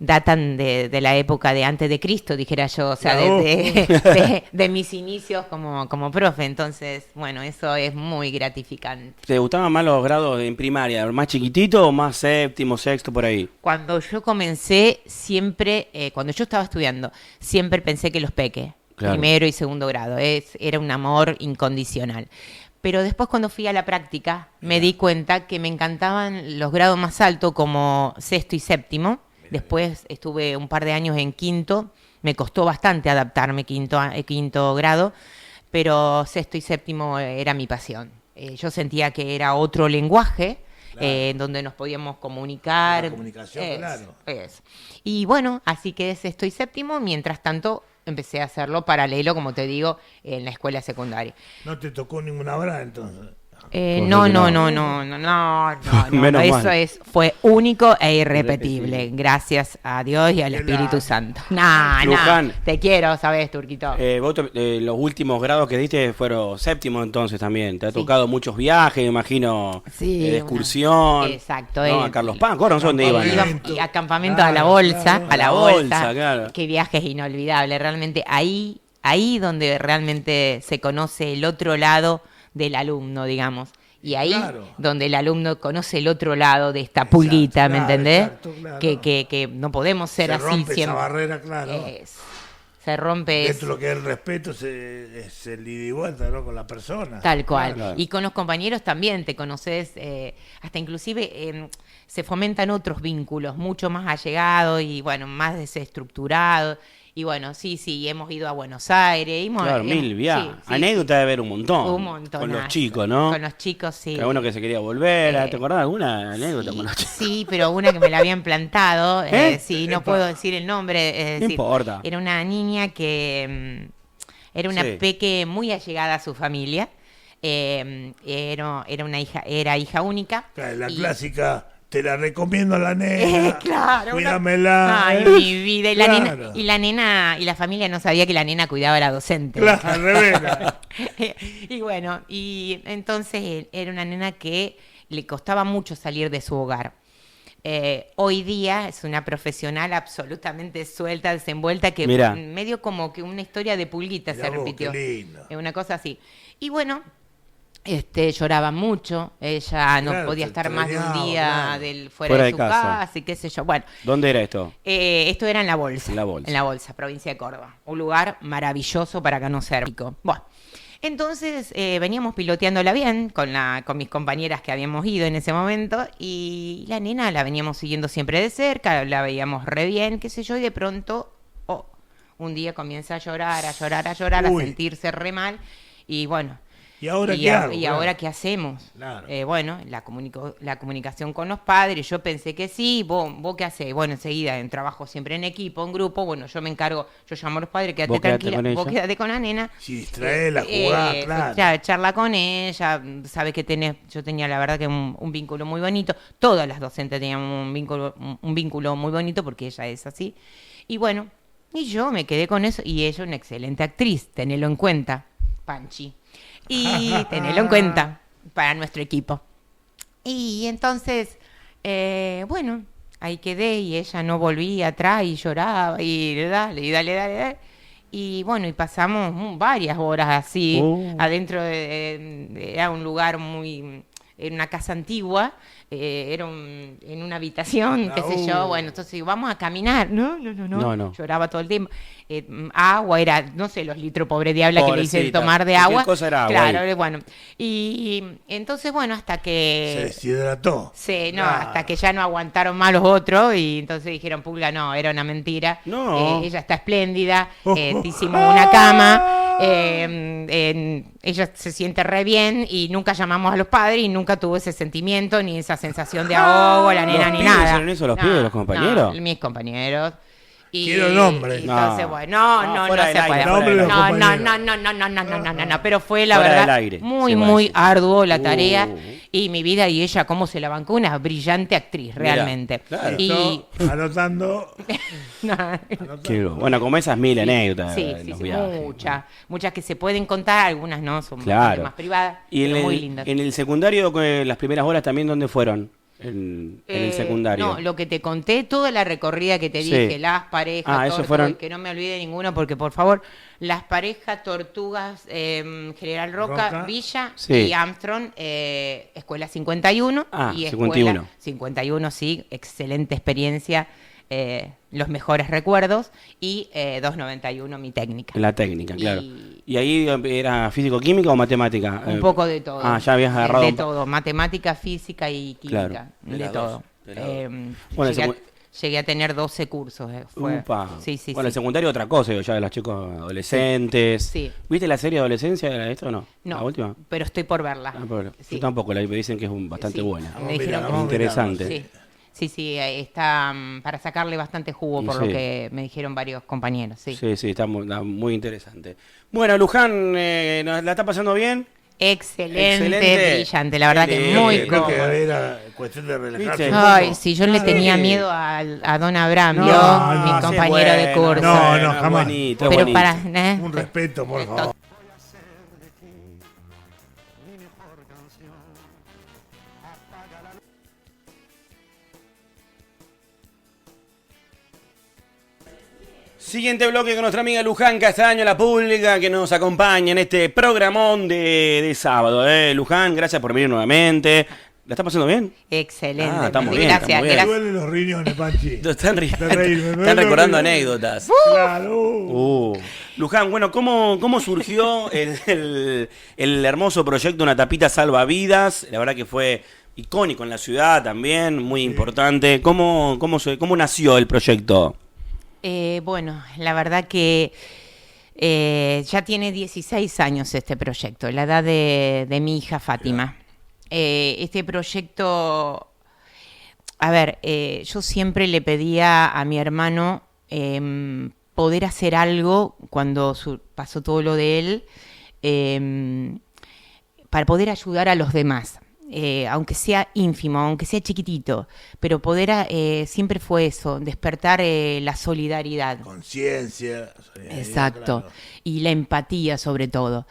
datan de la época de antes de Cristo, dijera yo, o sea, de mis inicios como profe. Entonces, bueno, eso es muy gratificante. ¿Te gustaban más los grados en primaria? ¿Más chiquitito o más séptimo, sexto, por ahí? Cuando yo comencé, siempre, cuando yo estaba estudiando, siempre pensé que los peques, claro, primero y segundo grado, era un amor incondicional. Pero después, cuando fui a la práctica, me di cuenta que me encantaban los grados más altos, como sexto y séptimo. Después estuve un par de años en quinto, me costó bastante adaptarme quinto grado, pero sexto y séptimo era mi pasión. Yo sentía que era otro lenguaje, claro, donde nos podíamos comunicar. La comunicación, claro. Y bueno, así que sexto y séptimo, mientras tanto empecé a hacerlo paralelo, como te digo, en la escuela secundaria. ¿No te tocó ninguna hora entonces? No, eso fue único e irrepetible, gracias a Dios y al Espíritu Santo. Te quiero, ¿sabes, Turquito? Vos los últimos grados que diste fueron séptimos, entonces también. Te ha tocado muchos viajes, me imagino, de excursión. Exacto. No, a Carlos Paz, no sé dónde iban. Y acampamento a la bolsa, claro. Qué viajes inolvidables, realmente ahí donde realmente se conoce el otro lado del alumno, digamos. Y ahí, claro, donde el alumno conoce el otro lado de esta pulguita, ¿me entendés? Claro. Que no podemos ser así siempre. Se rompe esa barrera, claro. Se rompe. Dentro de lo que es el respeto, es el ida y vuelta, ¿no? Con la persona. Tal cual. Claro. Y con los compañeros también te conoces, hasta inclusive se fomentan otros vínculos mucho más allegados y, bueno, más desestructurados. Y bueno, sí, hemos ido a Buenos Aires. Claro, mil viajes. Sí. Anécdota de ver un montón. Un montón. Con los chicos, ¿no? Con los chicos, sí. Cada uno que se quería volver. ¿Te acordás de alguna anécdota con los chicos? Sí, pero una que me la habían plantado. Sí, no puedo decir el nombre. No importa. Era una niña que era una peque muy allegada a su familia. Era hija única. Claro, la clásica te la recomiendo a la nena. Claro. Cuídamela. Ay, mi vida. Y la Claro. nena, y la familia no sabía que la nena cuidaba a la docente. Claro, revela. Y bueno, y entonces era una nena que le costaba mucho salir de su hogar. Hoy día es una profesional absolutamente suelta, desenvuelta, que Mirá. medio como que una historia de Pulguita Mirá se vos, repitió. qué lindo. Una cosa así. Y bueno, lloraba mucho, ella no Claro, podía te estar más de un extrañaba, día claro. fuera de de su casa. casa, y qué sé yo. Bueno, ¿Dónde era esto? esto era en La Bolsa. En La Bolsa. En La Bolsa, provincia de Córdoba. Un lugar maravilloso para conocer. Bueno, entonces veníamos piloteándola bien con mis compañeras que habíamos ido en ese momento, y la nena la veníamos siguiendo siempre de cerca, la veíamos re bien, qué sé yo, y de pronto, un día comienza a llorar, a Uy. sentirse re mal, y bueno. ¿Y ahora qué hago? ¿Y Claro. ahora qué hacemos? Claro. Bueno, la comunicación con los padres, yo pensé que sí, vos qué hacés. Bueno, enseguida trabajo siempre en equipo, en grupo, bueno, yo me encargo, yo llamo a los padres, quédate Vos quedate tranquila, con vos ella. quédate con la nena. Si distraela, jugá, claro. Ya, charla con ella, sabes que yo tenía la verdad que un vínculo muy bonito, todas las docentes tenían un vínculo muy bonito porque ella es así. Y bueno, y yo me quedé con eso, y ella una excelente actriz, tenelo en cuenta, Panchi. Y tenerlo en cuenta para nuestro equipo. Y entonces, bueno, ahí quedé, y ella no volvía atrás y lloraba y dale. Y bueno, y pasamos varias horas así, adentro era un lugar era una casa antigua, era en una habitación, qué sé yo. Bueno, entonces digo, vamos a caminar. No. Lloraba todo el tiempo. Agua, era, no sé, los litros, pobre diabla, que le hice Pobrecita. tomar de Cualquier agua. cosa era agua Claro, ahí. bueno. Y entonces, bueno, hasta Se que... deshidrató. Sí, no, Claro. hasta que ya no aguantaron más los otros, y entonces dijeron, Pulga, no, era una mentira. No. Ella está espléndida, te hicimos una cama, ella se siente re bien, y nunca llamamos a los padres, y nunca tuvo ese sentimiento, ni esa sensación de ahogo, la nena, ¿Los ni pibes nada. hicieron eso, los pibes, los compañeros? No, mis compañeros. Quiero nombres. Entonces, No. bueno, No, no fuera del se aire, puede. fuera del aire. No, pero fue la Fuera del verdad aire, muy, se puede muy decir. arduo la tarea, y mi vida, y ella cómo se la bancó, una brillante actriz, Mirá, realmente. claro. Y Anotando. Bueno, como esas mil anécdotas. sí, en sí, los sí, viajes. muchas que se pueden contar, algunas no, son Claro. bastante más privadas, ¿Y pero en muy el, lindas. en el secundario, las primeras horas también, dónde fueron? En el secundario. No, lo que te conté, toda la recorrida que te Sí. dije, las parejas, eso todo, fueron- que no me olvide ninguno, porque por favor, las parejas Tortugas, General Roca, Villa, Sí. y Armstrong, Escuela 51. Y 51. 51, sí, excelente experiencia, los mejores recuerdos, y 291, mi técnica. En la técnica, Y- claro. ¿Y ahí era físico-química o matemática? Un poco de todo. Ah, ya habías agarrado. De todo, matemática, física y química. Claro, de de las todo. dos, de las dos. Llegué, Bueno, llegué a tener 12 cursos. Upa. Sí. Bueno, el secundario otra cosa, ya de los chicos adolescentes. Sí. ¿Viste la serie Adolescencia de esto o no? No, ¿La última? pero estoy por verla. Yo tampoco la vi, me dicen que es bastante Sí. buena. Me dijeron Vamos a que Interesante. sí, está para sacarle bastante jugo, por lo Sí. que me dijeron varios compañeros. Sí. Sí, está muy interesante. Bueno, Luján, ¿la está pasando bien? Excelente, brillante, la verdad que muy Creo que cómodo. era cuestión de relajarse. ¿Viste? un poco. Ay, si yo le tenía Sí. miedo a don Abraham, No, ¿vio? no, Mi sí, compañero de curso. No, es jamás. bonito, es Pero bonito. para... Un respeto, por favor. Siguiente bloque con nuestra amiga Luján Castaño, la pública, que nos acompaña en este programón de sábado. Luján, gracias por venir nuevamente. ¿La está pasando bien? Excelente. Ah, estamos Sí, bien, gracias, estamos bien. Me gracias. duelen los riñones, Panchi. Están, De reírme, están recordando me duele. anécdotas. Claro. Luján, bueno, ¿cómo surgió el hermoso proyecto Una Tapita Salvavidas? La verdad que fue icónico en la ciudad también, muy importante. ¿Cómo nació el proyecto? Bueno, la verdad que ya tiene 16 años este proyecto, la edad de mi hija Fátima. Este proyecto, a ver, yo siempre le pedía a mi hermano poder hacer algo cuando pasó todo lo de él, para poder ayudar a los demás. aunque sea ínfimo, aunque sea chiquitito, pero poder, siempre fue eso, despertar la solidaridad. Conciencia. Exacto, Claro. y la empatía sobre todo.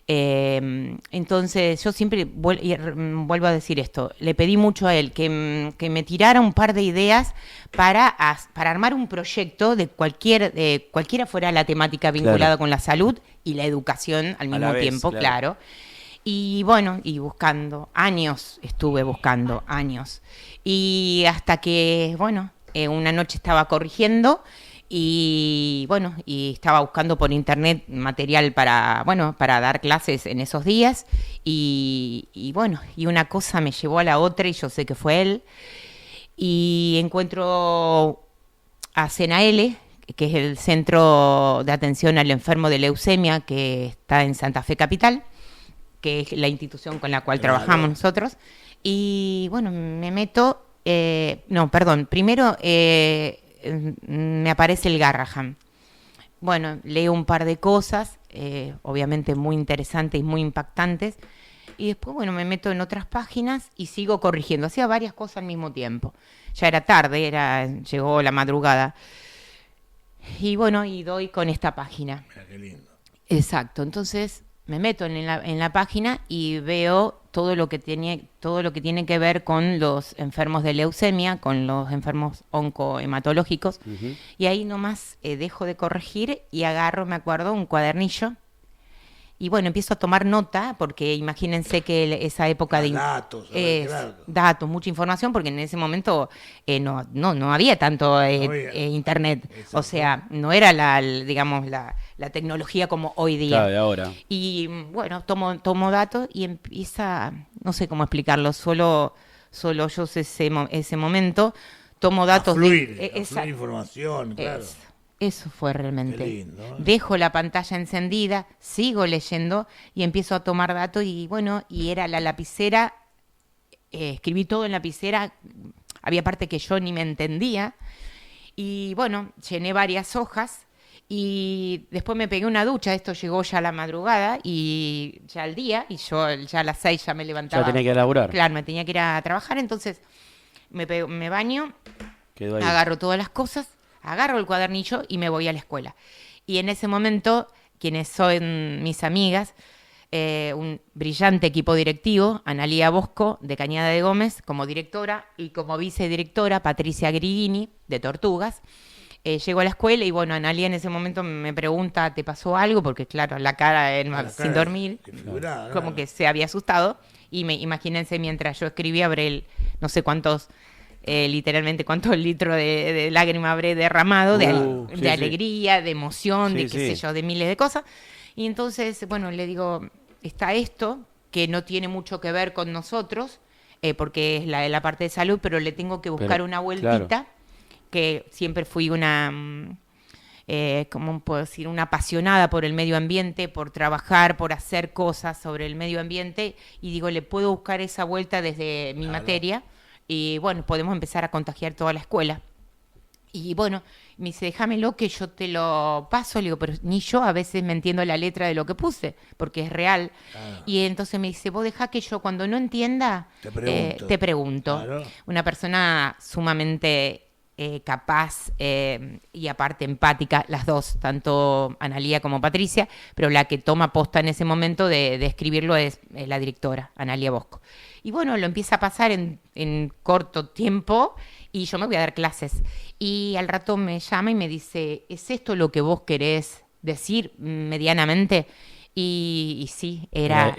Entonces yo siempre vuelvo a decir esto, le pedí mucho a él que me tirara un par de ideas para armar un proyecto de cualquiera fuera la temática vinculada con la salud y la educación al mismo tiempo, claro. Y bueno, y estuve buscando años, y hasta que, bueno, una noche estaba corrigiendo. Y bueno, y estaba buscando por internet material para dar clases en esos días, y bueno, y una cosa me llevó a la otra, y yo sé que fue él, y encuentro a CENAL, que es el Centro de Atención al Enfermo de Leucemia, que está en Santa Fe Capital, que es la institución con la cual trabajamos nosotros, y bueno, me meto, primero me aparece el Garrahan. Bueno, leo un par de cosas, obviamente muy interesantes y muy impactantes, y después, bueno, me meto en otras páginas y sigo corrigiendo. Hacía varias cosas al mismo tiempo. Ya era tarde, llegó la madrugada. Y bueno, y doy con esta página. Mira, qué lindo. Exacto, entonces me meto en la página y veo todo lo que tiene que ver con los enfermos de leucemia, con los enfermos oncohematológicos. Uh-huh. Y ahí nomás dejo de corregir y agarro, me acuerdo, un cuadernillo. Y bueno, empiezo a tomar nota, porque imagínense que esa época de datos, mucha información, porque en ese momento no había tanto internet. Exacto. O sea, no era la tecnología como hoy día. Claro, de ahora. Y bueno, tomo datos y empieza, no sé cómo explicarlo, solo yo sé ese momento, tomo datos. A fluir información, claro. Eso fue realmente. Qué lindo, ¿eh? Dejo la pantalla encendida, sigo leyendo y empiezo a tomar datos, y bueno, y era la lapicera, escribí todo en lapicera, había parte que yo ni me entendía, y bueno, llené varias hojas, y después me pegué una ducha. Esto llegó ya a la madrugada y ya al día, y yo ya a las 6 ya me levantaba. Ya tenía que laburar. Claro, me tenía que ir a trabajar, entonces me baño, agarro todas las cosas, agarro el cuadernillo y me voy a la escuela. Y en ese momento, quienes son mis amigas, un brillante equipo directivo, Analía Bosco, de Cañada de Gómez, como directora, y como vicedirectora, Patricia Grigini, de Tortugas. Llego a la escuela y bueno, Analía en ese momento me pregunta, ¿te pasó algo? Porque claro, la cara sin dormir, como que se había asustado. Y imagínense, mientras yo escribía, no sé cuántos... literalmente cuántos litros de lágrima habré derramado, de alegría, de emoción, de qué sé yo, de miles de cosas. Y entonces, bueno, le digo, está esto, que no tiene mucho que ver con nosotros, porque es la parte de salud, pero le tengo que buscar una vueltita, claro, que siempre fui una, ¿cómo puedo decir? Una apasionada por el medio ambiente, por trabajar, por hacer cosas sobre el medio ambiente, y digo, le puedo buscar esa vuelta desde mi materia. Y bueno, podemos empezar a contagiar toda la escuela. Y bueno, me dice, déjamelo que yo te lo paso. Le digo, pero ni yo a veces me entiendo la letra de lo que puse, porque es real. Claro. Y entonces me dice, vos dejá que yo cuando no entienda, te pregunto. Claro. Una persona sumamente capaz y aparte empática, las dos, tanto Analía como Patricia, pero la que toma posta en ese momento de escribirlo es la directora, Analía Bosco. Y bueno, lo empieza a pasar en corto tiempo y yo me voy a dar clases. Y al rato me llama y me dice, ¿es esto lo que vos querés decir medianamente? Y sí, era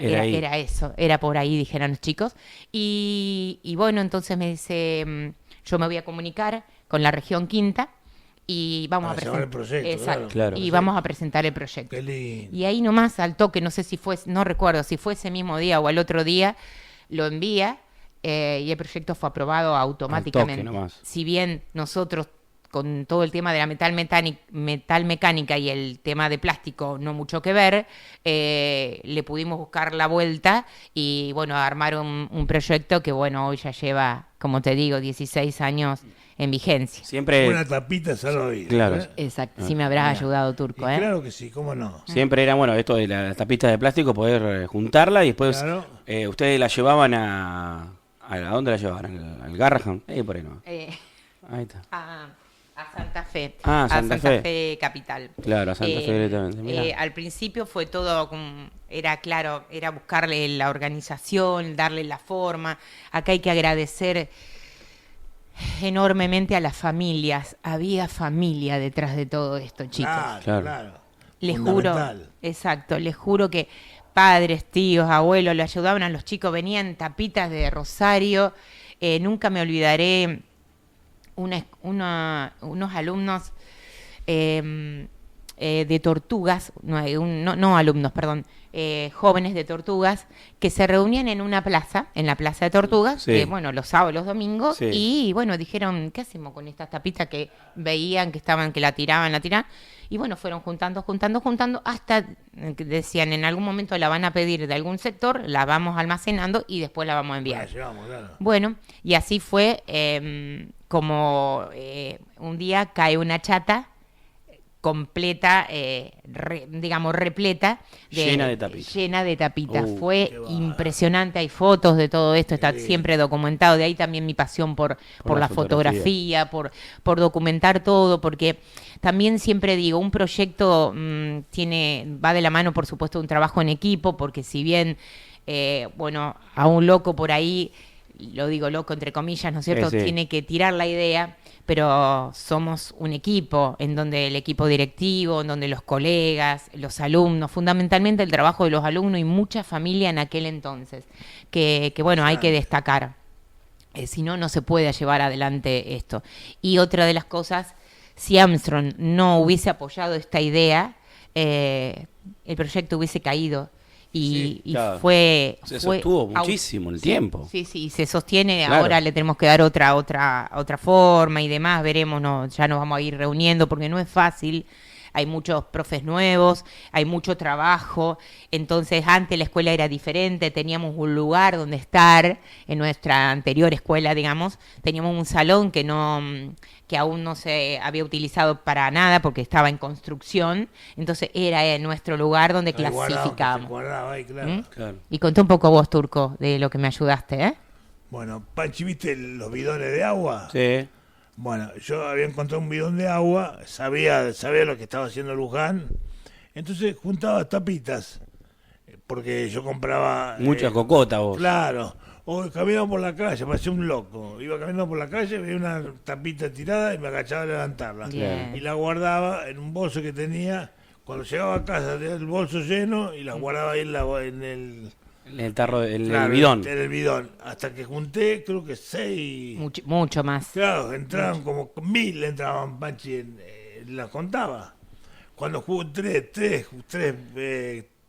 eso, era por ahí, dijeron los chicos. Y bueno, entonces me dice, yo me voy a comunicar con la región Quinta y vamos a presentar el proyecto. Exacto. Claro. Y vamos a presentar el proyecto. Qué lindo. Y ahí nomás al toque, no recuerdo si fue ese mismo día o al otro día, lo envía y el proyecto fue aprobado automáticamente. Al toque nomás. Si bien nosotros con todo el tema de la metal mecánica y el tema de plástico no mucho que ver, le pudimos buscar la vuelta y bueno, armar un proyecto que bueno, hoy ya lleva, como te digo, 16 años en vigencia. Siempre... Una tapita salvavidas. Claro. Exacto, sí me habrás ayudado, Turco, Y claro que sí, cómo no. Siempre era, bueno, esto de la tapita de plástico, poder juntarla y después Claro. ustedes la llevaban ¿a dónde la llevaban? ¿Al Garrahan? Por ahí no. Ahí está. A Santa Fe. Ah, a Santa Fe Capital. Claro, a Santa Fe directamente. Mirá. Al principio fue todo, era buscarle la organización, darle la forma. Acá hay que agradecer enormemente a las familias. Había familia detrás de todo esto, chicos. Claro. Les juro, exacto, les juro que padres, tíos, abuelos le ayudaban a los chicos, venían tapitas de Rosario. Nunca me olvidaré unos alumnos de Tortugas, no alumnos, perdón, jóvenes de Tortugas, que se reunían en una plaza, en la plaza de Tortugas, Sí. bueno, los sábados, los domingos, Sí. y bueno, dijeron, ¿qué hacemos con estas tapitas que veían que la tiraban? Y bueno, fueron juntando, hasta que decían, en algún momento la van a pedir de algún sector, la vamos almacenando y después la vamos a enviar. La llevamos, claro. Bueno, y así fue como un día cae una chata completa, repleta. Llena de tapitas. Llena de tapitas. Fue qué impresionante, hay fotos de todo esto, está siempre documentado. De ahí también mi pasión por la fotografía, por documentar todo, porque también siempre digo, un proyecto va de la mano, por supuesto, de un trabajo en equipo, porque si bien, a un loco por ahí, lo digo loco entre comillas, ¿no es cierto?, Sí. tiene que tirar la idea, pero somos un equipo, en donde el equipo directivo, en donde los colegas, los alumnos, fundamentalmente el trabajo de los alumnos y mucha familia en aquel entonces, que bueno, hay que destacar. Si no, no se puede llevar adelante esto. Y otra de las cosas, si Armstrong no hubiese apoyado esta idea, el proyecto hubiese caído. Y claro. fue Se sostuvo muchísimo el tiempo. Sí, se sostiene. Claro. Ahora le tenemos que dar otra forma y demás. Veremos, ya nos vamos a ir reuniendo porque no es fácil. Hay muchos profes nuevos, hay mucho trabajo. Entonces, antes la escuela era diferente, teníamos un lugar donde estar. En nuestra anterior escuela, digamos, teníamos un salón que aún no se había utilizado para nada porque estaba en construcción. Entonces, era nuestro lugar donde clasificábamos. Ahí, claro. Claro. Y conté un poco vos, Turco, de lo que me ayudaste, ¿eh? Bueno, Panchi, ¿viste los bidones de agua? Sí. Bueno, yo había encontrado un bidón de agua, sabía lo que estaba haciendo Luján, entonces juntaba tapitas, porque yo compraba... Mucha cocota vos. Claro, o caminaba por la calle, parecía un loco, iba caminando por la calle, veía una tapita tirada y me agachaba a levantarla. Bien. Y la guardaba en un bolso que tenía, cuando llegaba a casa tenía el bolso lleno y la guardaba ahí en el... En el tarro, en Claro, el bidón. En el bidón, hasta que junté, creo que 6... Mucho más. Claro, entraban como 1000, entraban Panchi, las contaba. Cuando junté tres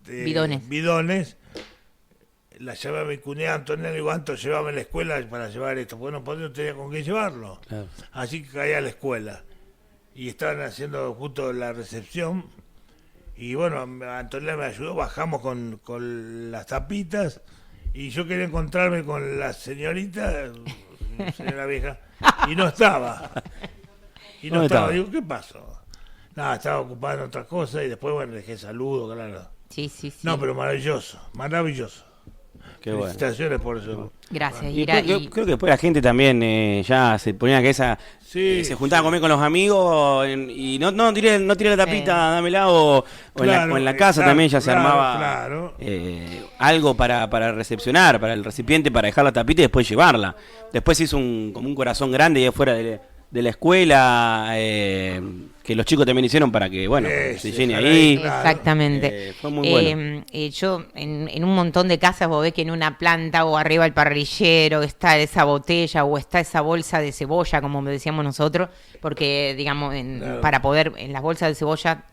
bidones, la llevé a mi cuñada Antonella y digo, Anto, llévame a la escuela para llevar esto, porque no tenía con qué llevarlo. Claro. Así que caí a la escuela. Y estaban haciendo justo la recepción. Y bueno, Antonella me ayudó, bajamos con las tapitas. Y yo quería encontrarme con la señorita vieja, y no estaba. ¿Dónde estaba? Digo, ¿qué pasó? Nada, estaba ocupada en otras cosas y después, bueno, dejé saludo, claro. Sí. No, pero maravilloso. Qué bueno. Felicitaciones por eso. Gracias, Y Ira. creo que después la gente también ya se ponía que se juntaba a comer con los amigos y no tiré la tapita, dámela, o en la casa también ya se armaba algo para recepcionar, para el recipiente, para dejar la tapita y después llevarla. Después se hizo como un corazón grande ahí afuera de la escuela, que los chicos también hicieron para que, se llene ahí. Exactamente. Fue muy bueno. Yo, en un montón de casas, vos ves que en una planta o arriba el parrillero está esa botella o está esa bolsa de cebolla, como decíamos nosotros, porque, digamos, para poder, en las bolsas de cebolla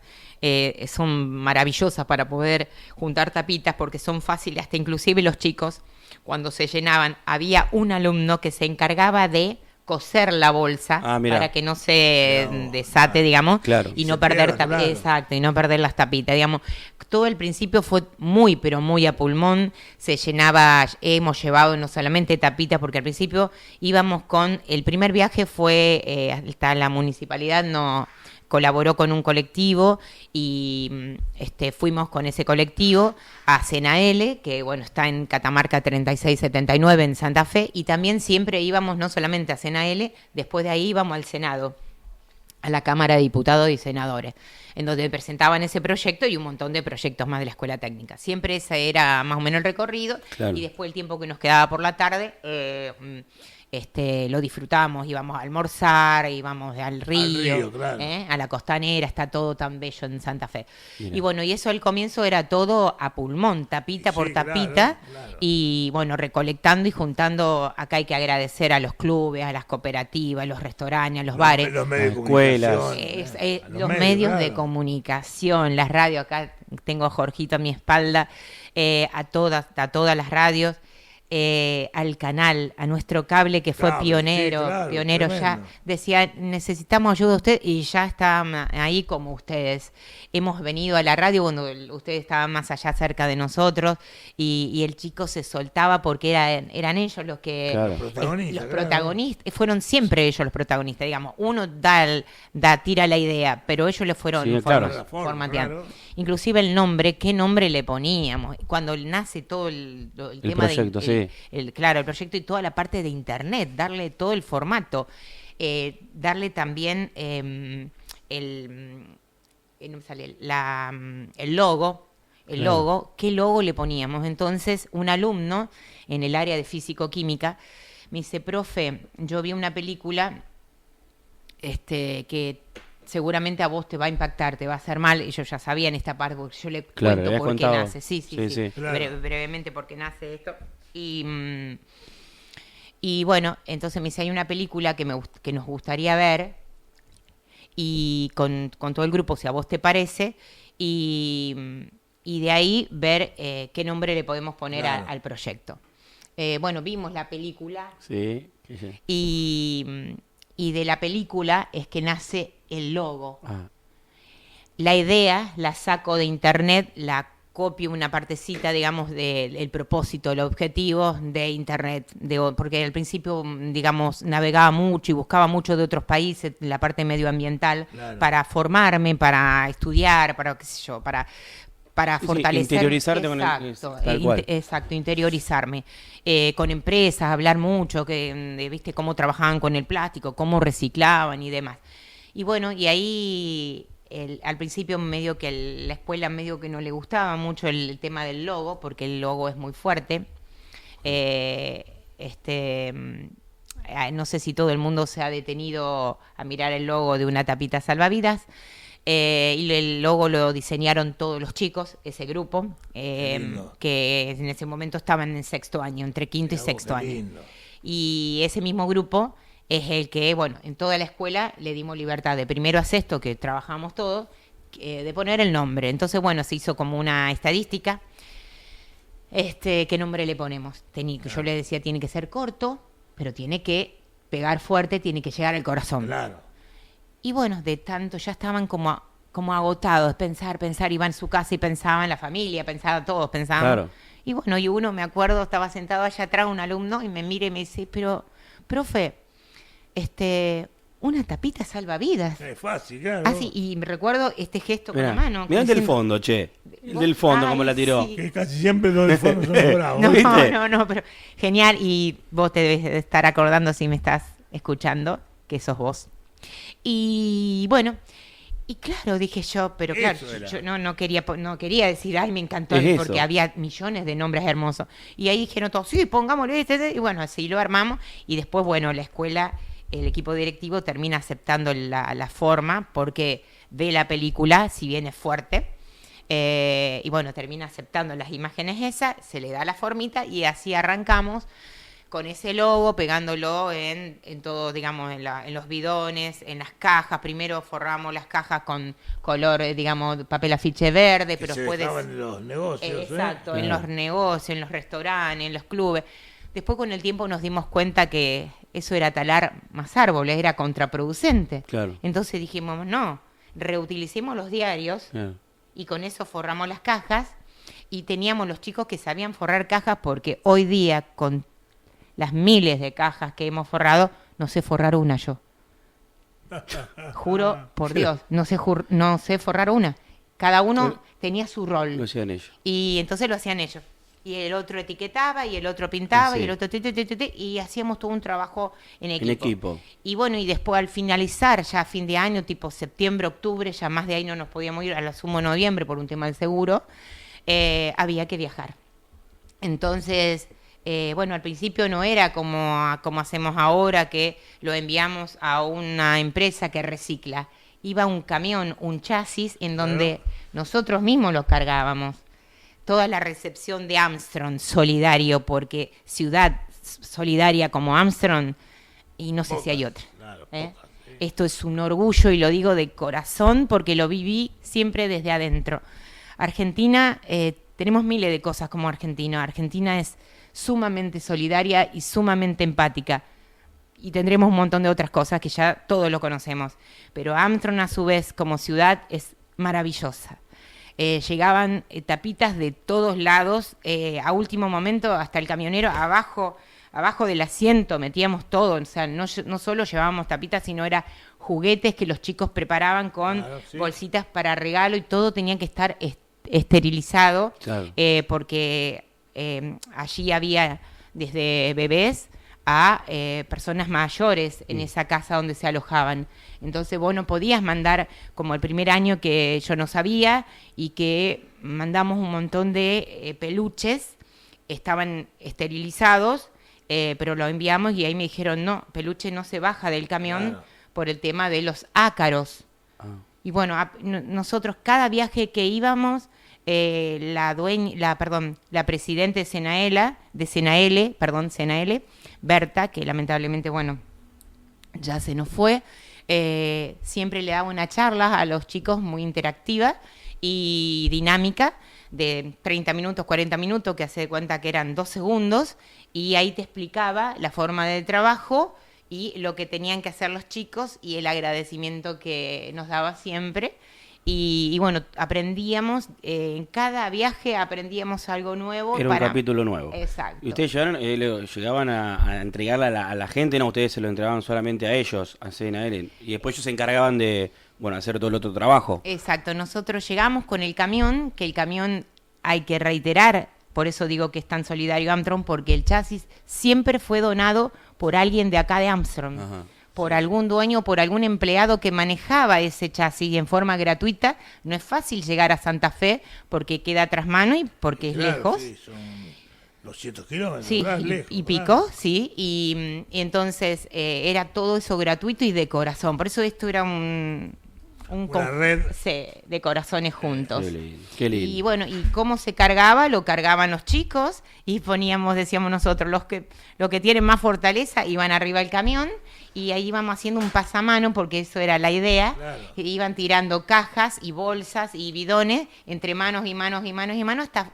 son maravillosas para poder juntar tapitas porque son fáciles, hasta inclusive los chicos, cuando se llenaban, había un alumno que se encargaba de coser la bolsa para que no se desate, digamos, y no perder exacto, y no perder las tapitas, digamos. Todo el principio fue muy, pero muy a pulmón, se llenaba, hemos llevado no solamente tapitas, porque al principio íbamos con, el primer viaje fue hasta la municipalidad, no colaboró con un colectivo y fuimos con ese colectivo a Cenaele, que bueno, está en Catamarca 3679 en Santa Fe, y también siempre íbamos no solamente a Cenaele, después de ahí íbamos al Senado, a la Cámara de Diputados y Senadores, en donde presentaban ese proyecto y un montón de proyectos más de la Escuela Técnica. Siempre ese era más o menos el recorrido, y después el tiempo que nos quedaba por la tarde, lo disfrutamos, íbamos a almorzar, íbamos al río, claro. A la costanera, está todo tan bello en Santa Fe. Mira. Y bueno, y eso al comienzo era todo a pulmón, tapita por tapita, claro. Y bueno, recolectando y juntando. Acá hay que agradecer a los clubes, a las cooperativas, a los restaurantes, a los bares, los medios de comunicación, los medios de comunicación, las radios. Acá tengo a Jorgito a mi espalda, a todas las radios. Al canal, a nuestro cable que fue pionero, pionero tremendo. Ya decía, necesitamos ayuda de usted, y ya están ahí como ustedes. Hemos venido a la radio cuando ustedes estaban más allá cerca de nosotros, y el chico se soltaba porque eran ellos los que los protagonistas, fueron siempre ellos los protagonistas, digamos. Uno tira la idea, pero ellos le fueron formateando. Claro. Inclusive el nombre, ¿qué nombre le poníamos? Cuando nace todo el tema proyecto, el proyecto y toda la parte de internet, darle todo el formato, darle también el logo, ¿qué logo le poníamos? Entonces, un alumno en el área de físico-química me dice, profe, yo vi una película que seguramente a vos te va a impactar, te va a hacer mal, y yo ya sabía en esta parte, porque yo le cuento por qué nace. Sí. Claro. Brevemente por qué nace esto. Y bueno, entonces me dice, hay una película que nos gustaría ver, y con todo el grupo, si a vos te parece, y de ahí ver qué nombre le podemos poner al proyecto. Bueno, vimos la película, y de la película es que nace el logo. La idea la saco de internet, la copio una partecita, digamos, del propósito, el objetivo de internet, porque al principio, digamos, navegaba mucho y buscaba mucho de otros países, la parte medioambiental, para formarme, para estudiar, para qué sé yo, para fortalecer. Interiorizarte con el... Tal cual. Exacto, interiorizarme. Con empresas, hablar mucho, viste cómo trabajaban con el plástico, cómo reciclaban y demás. Y bueno, y ahí al principio medio que la escuela medio que no le gustaba mucho el tema del logo, porque el logo es muy fuerte. No sé si todo el mundo se ha detenido a mirar el logo de una tapita salvavidas. Y el logo lo diseñaron todos los chicos, ese grupo, que en ese momento estaban en sexto año, entre quinto y sexto año. Y ese mismo grupo es el que, bueno, en toda la escuela le dimos libertad de primero a sexto, que trabajamos todos, de poner el nombre. Entonces, bueno, se hizo como una estadística. ¿Qué nombre le ponemos? Yo le decía, tiene que ser corto, pero tiene que pegar fuerte, tiene que llegar al corazón. Claro. Y bueno, de tanto ya estaban como agotados, pensar, iban a su casa y pensaban, la familia pensaba, todos pensaban. Claro. Y bueno, y uno, me acuerdo, estaba sentado allá atrás, un alumno, y me mira y me dice, pero, profe, una tapita salvavidas. Es fácil, claro. Así, y me recuerdo este gesto con la mano. Mirá el del fondo, che. El del fondo, como la tiró. Sí. Que casi siempre los del fondo son bravos. No, pero genial. Y vos te debes de estar acordando, si me estás escuchando, que sos vos. Y bueno, y claro, dije yo, pero claro, yo no quería decir, ay, me encantó, porque había millones de nombres hermosos. Y ahí dijeron todos, sí, pongámosle y bueno, así lo armamos. Y después, bueno, la escuela, el equipo directivo termina aceptando la forma, porque ve la película, si bien es fuerte, y bueno, termina aceptando las imágenes esas, se le da la formita, y así arrancamos con ese logo, pegándolo en todo, digamos, en los bidones, en las cajas. Primero forramos las cajas con color, digamos, papel afiche verde, pero después... en los negocios. Exacto, en los negocios, en los restaurantes, en los clubes. Después con el tiempo nos dimos cuenta que eso era talar más árboles, era contraproducente. Claro. Entonces dijimos, no, reutilicemos los diarios y con eso forramos las cajas y teníamos los chicos que sabían forrar cajas porque hoy día con las miles de cajas que hemos forrado, no sé forrar una yo. Juro por Dios, no sé forrar una. Cada uno tenía su rol. Lo hacían ellos. Y entonces lo hacían ellos. Y el otro etiquetaba, y el otro pintaba, Sí. y el otro... y hacíamos todo un trabajo en equipo. En equipo. Y bueno, y después al finalizar, ya a fin de año, tipo septiembre, octubre, ya más de ahí no nos podíamos ir, a la sumo noviembre por un tema del seguro, había que viajar. Entonces, bueno, al principio no era como hacemos ahora, que lo enviamos a una empresa que recicla. Iba un camión, un chasis, en donde nosotros mismos lo cargábamos. Toda la recepción de Armstrong, solidario, porque ciudad solidaria como Armstrong, y no sé si hay otra. Claro, ¿eh? pocas, sí. Esto es un orgullo y lo digo de corazón porque lo viví siempre desde adentro. Argentina, tenemos miles de cosas como Argentina. Argentina es sumamente solidaria y sumamente empática. Y tendremos un montón de otras cosas que ya todos lo conocemos. Pero Armstrong, a su vez, como ciudad, es maravillosa. Llegaban tapitas de todos lados, a último momento hasta el camionero abajo del asiento metíamos todo, o sea, no solo llevábamos tapitas, sino era juguetes que los chicos preparaban con bolsitas para regalo y todo tenía que estar esterilizado, porque allí había desde bebés a personas mayores en esa casa donde se alojaban. Entonces vos no podías mandar, como el primer año que yo no sabía, y que mandamos un montón de peluches, estaban esterilizados, pero lo enviamos y ahí me dijeron, no, peluche no se baja del camión por el tema de los ácaros. Y bueno, nosotros cada viaje que íbamos, la presidenta de Senaele, Berta, que lamentablemente, bueno, ya se nos fue, siempre le daba una charla a los chicos muy interactiva y dinámica, de 30 minutos, 40 minutos, que hace de cuenta que eran 2 segundos, y ahí te explicaba la forma de trabajo y lo que tenían que hacer los chicos y el agradecimiento que nos daba siempre. Y bueno, aprendíamos, en cada viaje aprendíamos algo nuevo. Era un capítulo nuevo. Exacto. ¿Y ustedes llegaban a entregarle a la gente? ¿No? Ustedes se lo entregaban solamente a ellos, a CNL, y después ellos se encargaban de, bueno, hacer todo el otro trabajo. Exacto. Nosotros llegamos con el camión, que el camión hay que reiterar, por eso digo que es tan solidario Armstrong, porque el chasis siempre fue donado por alguien de acá de Armstrong. Ajá. Por algún dueño, por algún empleado que manejaba ese chasis en forma gratuita. No es fácil llegar a Santa Fe porque queda tras mano y porque es lejos. Sí, son 200 kilómetros. Sí, lejos, y pico, sí. Y entonces era todo eso gratuito y de corazón. Por eso esto era una red. Sí, de corazones juntos. Qué lindo. Y bueno, ¿y cómo se cargaba? Lo cargaban los chicos y decíamos nosotros, los que tienen más fortaleza iban arriba del camión y ahí íbamos haciendo un pasamano porque eso era la idea. Claro. Iban tirando cajas y bolsas y bidones entre manos y manos y manos y manos hasta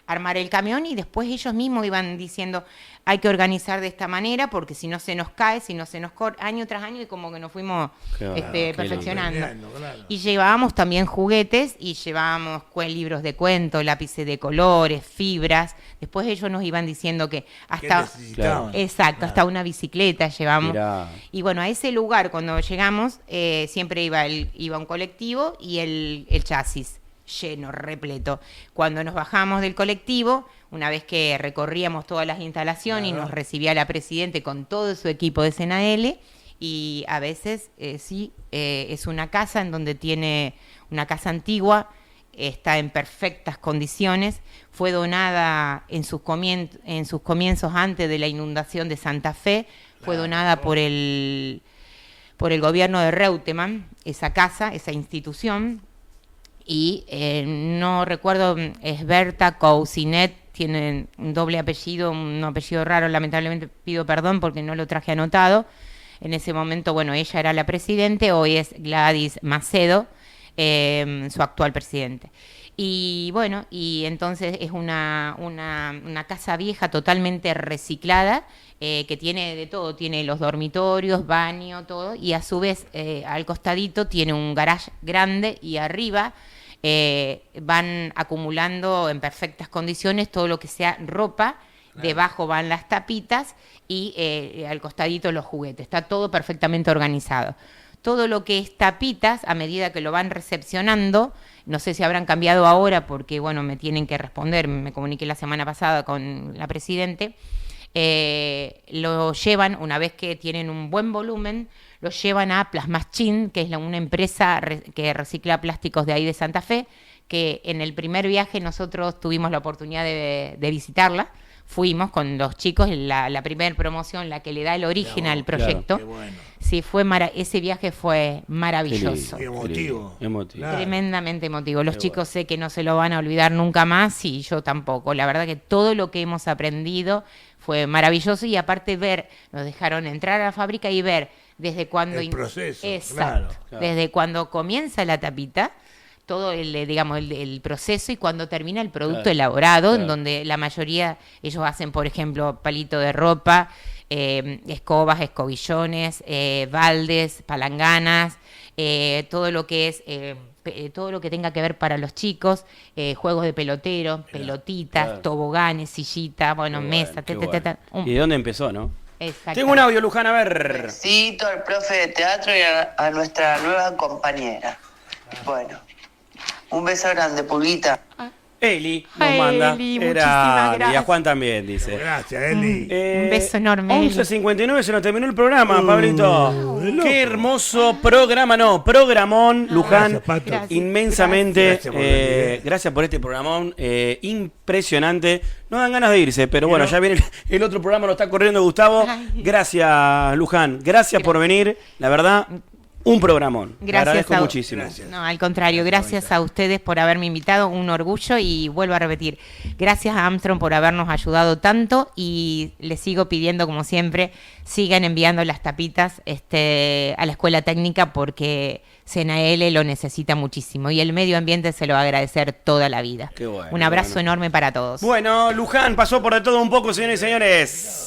armar el camión y después ellos mismos iban diciendo hay que organizar de esta manera porque si no se nos cae, si no se nos corre, año tras año y como que nos fuimos perfeccionando. Claro. Y llevábamos también juguetes y llevábamos libros de cuentos, lápices de colores, fibras. Después ellos nos iban diciendo que hasta necesitaban? exacto, hasta una bicicleta llevamos. Mirá. Y bueno, a ese lugar cuando llegamos siempre iba un colectivo y el chasis lleno, repleto. Cuando nos bajamos del colectivo, una vez que recorríamos todas las instalaciones y nos recibía la presidente con todo su equipo de Senaele, y a veces es una casa en donde tiene una casa antigua, está en perfectas condiciones, fue donada en sus comienzos antes de la inundación de Santa Fe, fue donada por el gobierno de Reutemann, esa casa, esa institución, y no recuerdo, es Berta Cousinet, tiene un doble apellido, un apellido raro, lamentablemente pido perdón porque no lo traje anotado. En ese momento, bueno, ella era la presidente, hoy es Gladys Macedo, su actual presidente. Y bueno, y entonces es una casa vieja totalmente reciclada, que tiene de todo, tiene los dormitorios, baño, todo, y a su vez al costadito tiene un garage grande y arriba van acumulando en perfectas condiciones todo lo que sea ropa, debajo van las tapitas y al costadito los juguetes, está todo perfectamente organizado. Todo lo que es tapitas, a medida que lo van recepcionando, no sé si habrán cambiado ahora porque, bueno, me tienen que responder, me comuniqué la semana pasada con la presidente, lo llevan, una vez que tienen un buen volumen, lo llevan a Plasmachin, que es una empresa que recicla plásticos de ahí de Santa Fe, que en el primer viaje nosotros tuvimos la oportunidad de visitarla. Fuimos con los chicos, la primera promoción, la que le da el origen al proyecto. Qué bueno. Sí, ese viaje fue maravilloso. Emotivo. Claro. Tremendamente emotivo. Los chicos sé que no se lo van a olvidar nunca más y yo tampoco. La verdad que todo lo que hemos aprendido fue maravilloso y aparte nos dejaron entrar a la fábrica y ver desde cuando... El proceso, Exacto. claro. Desde cuando comienza la tapita, todo el proceso y cuando termina el producto elaborado, en donde la mayoría, ellos hacen, por ejemplo, palito de ropa, escobas, escobillones, baldes, palanganas, todo lo que es... todo lo que tenga que ver para los chicos, juegos de pelotero, pelotitas, toboganes, sillita, mesa, ¿Y de dónde empezó, no? Exacto. Tengo un audio, Luján, a ver. Besito al profe de teatro y a nuestra nueva compañera. Bueno, un beso grande, Pulguita. Eli nos manda. Eli, muchísimas gracias. Y a Juan también, dice. Gracias, Eli. Un beso enorme. 11:59 se nos terminó el programa, Pablito. Qué hermoso programón, Luján. Gracias, Pato. Gracias. Inmensamente. Gracias por venir. Gracias por este programón. Impresionante. No dan ganas de irse, pero bueno, ya viene el otro programa, lo está corriendo Gustavo. Ay. Gracias, Luján. Gracias por venir. La verdad, un programón. Gracias. Agradezco muchísimo. Gracias. No, al contrario, gracias a ustedes por haberme invitado, un orgullo y vuelvo a repetir, gracias a Armstrong por habernos ayudado tanto y les sigo pidiendo como siempre, sigan enviando las tapitas a la escuela técnica porque CNL lo necesita muchísimo y el medio ambiente se lo va a agradecer toda la vida. Qué bueno, un abrazo enorme para todos. Bueno, Luján pasó por de todo un poco, señores y señores.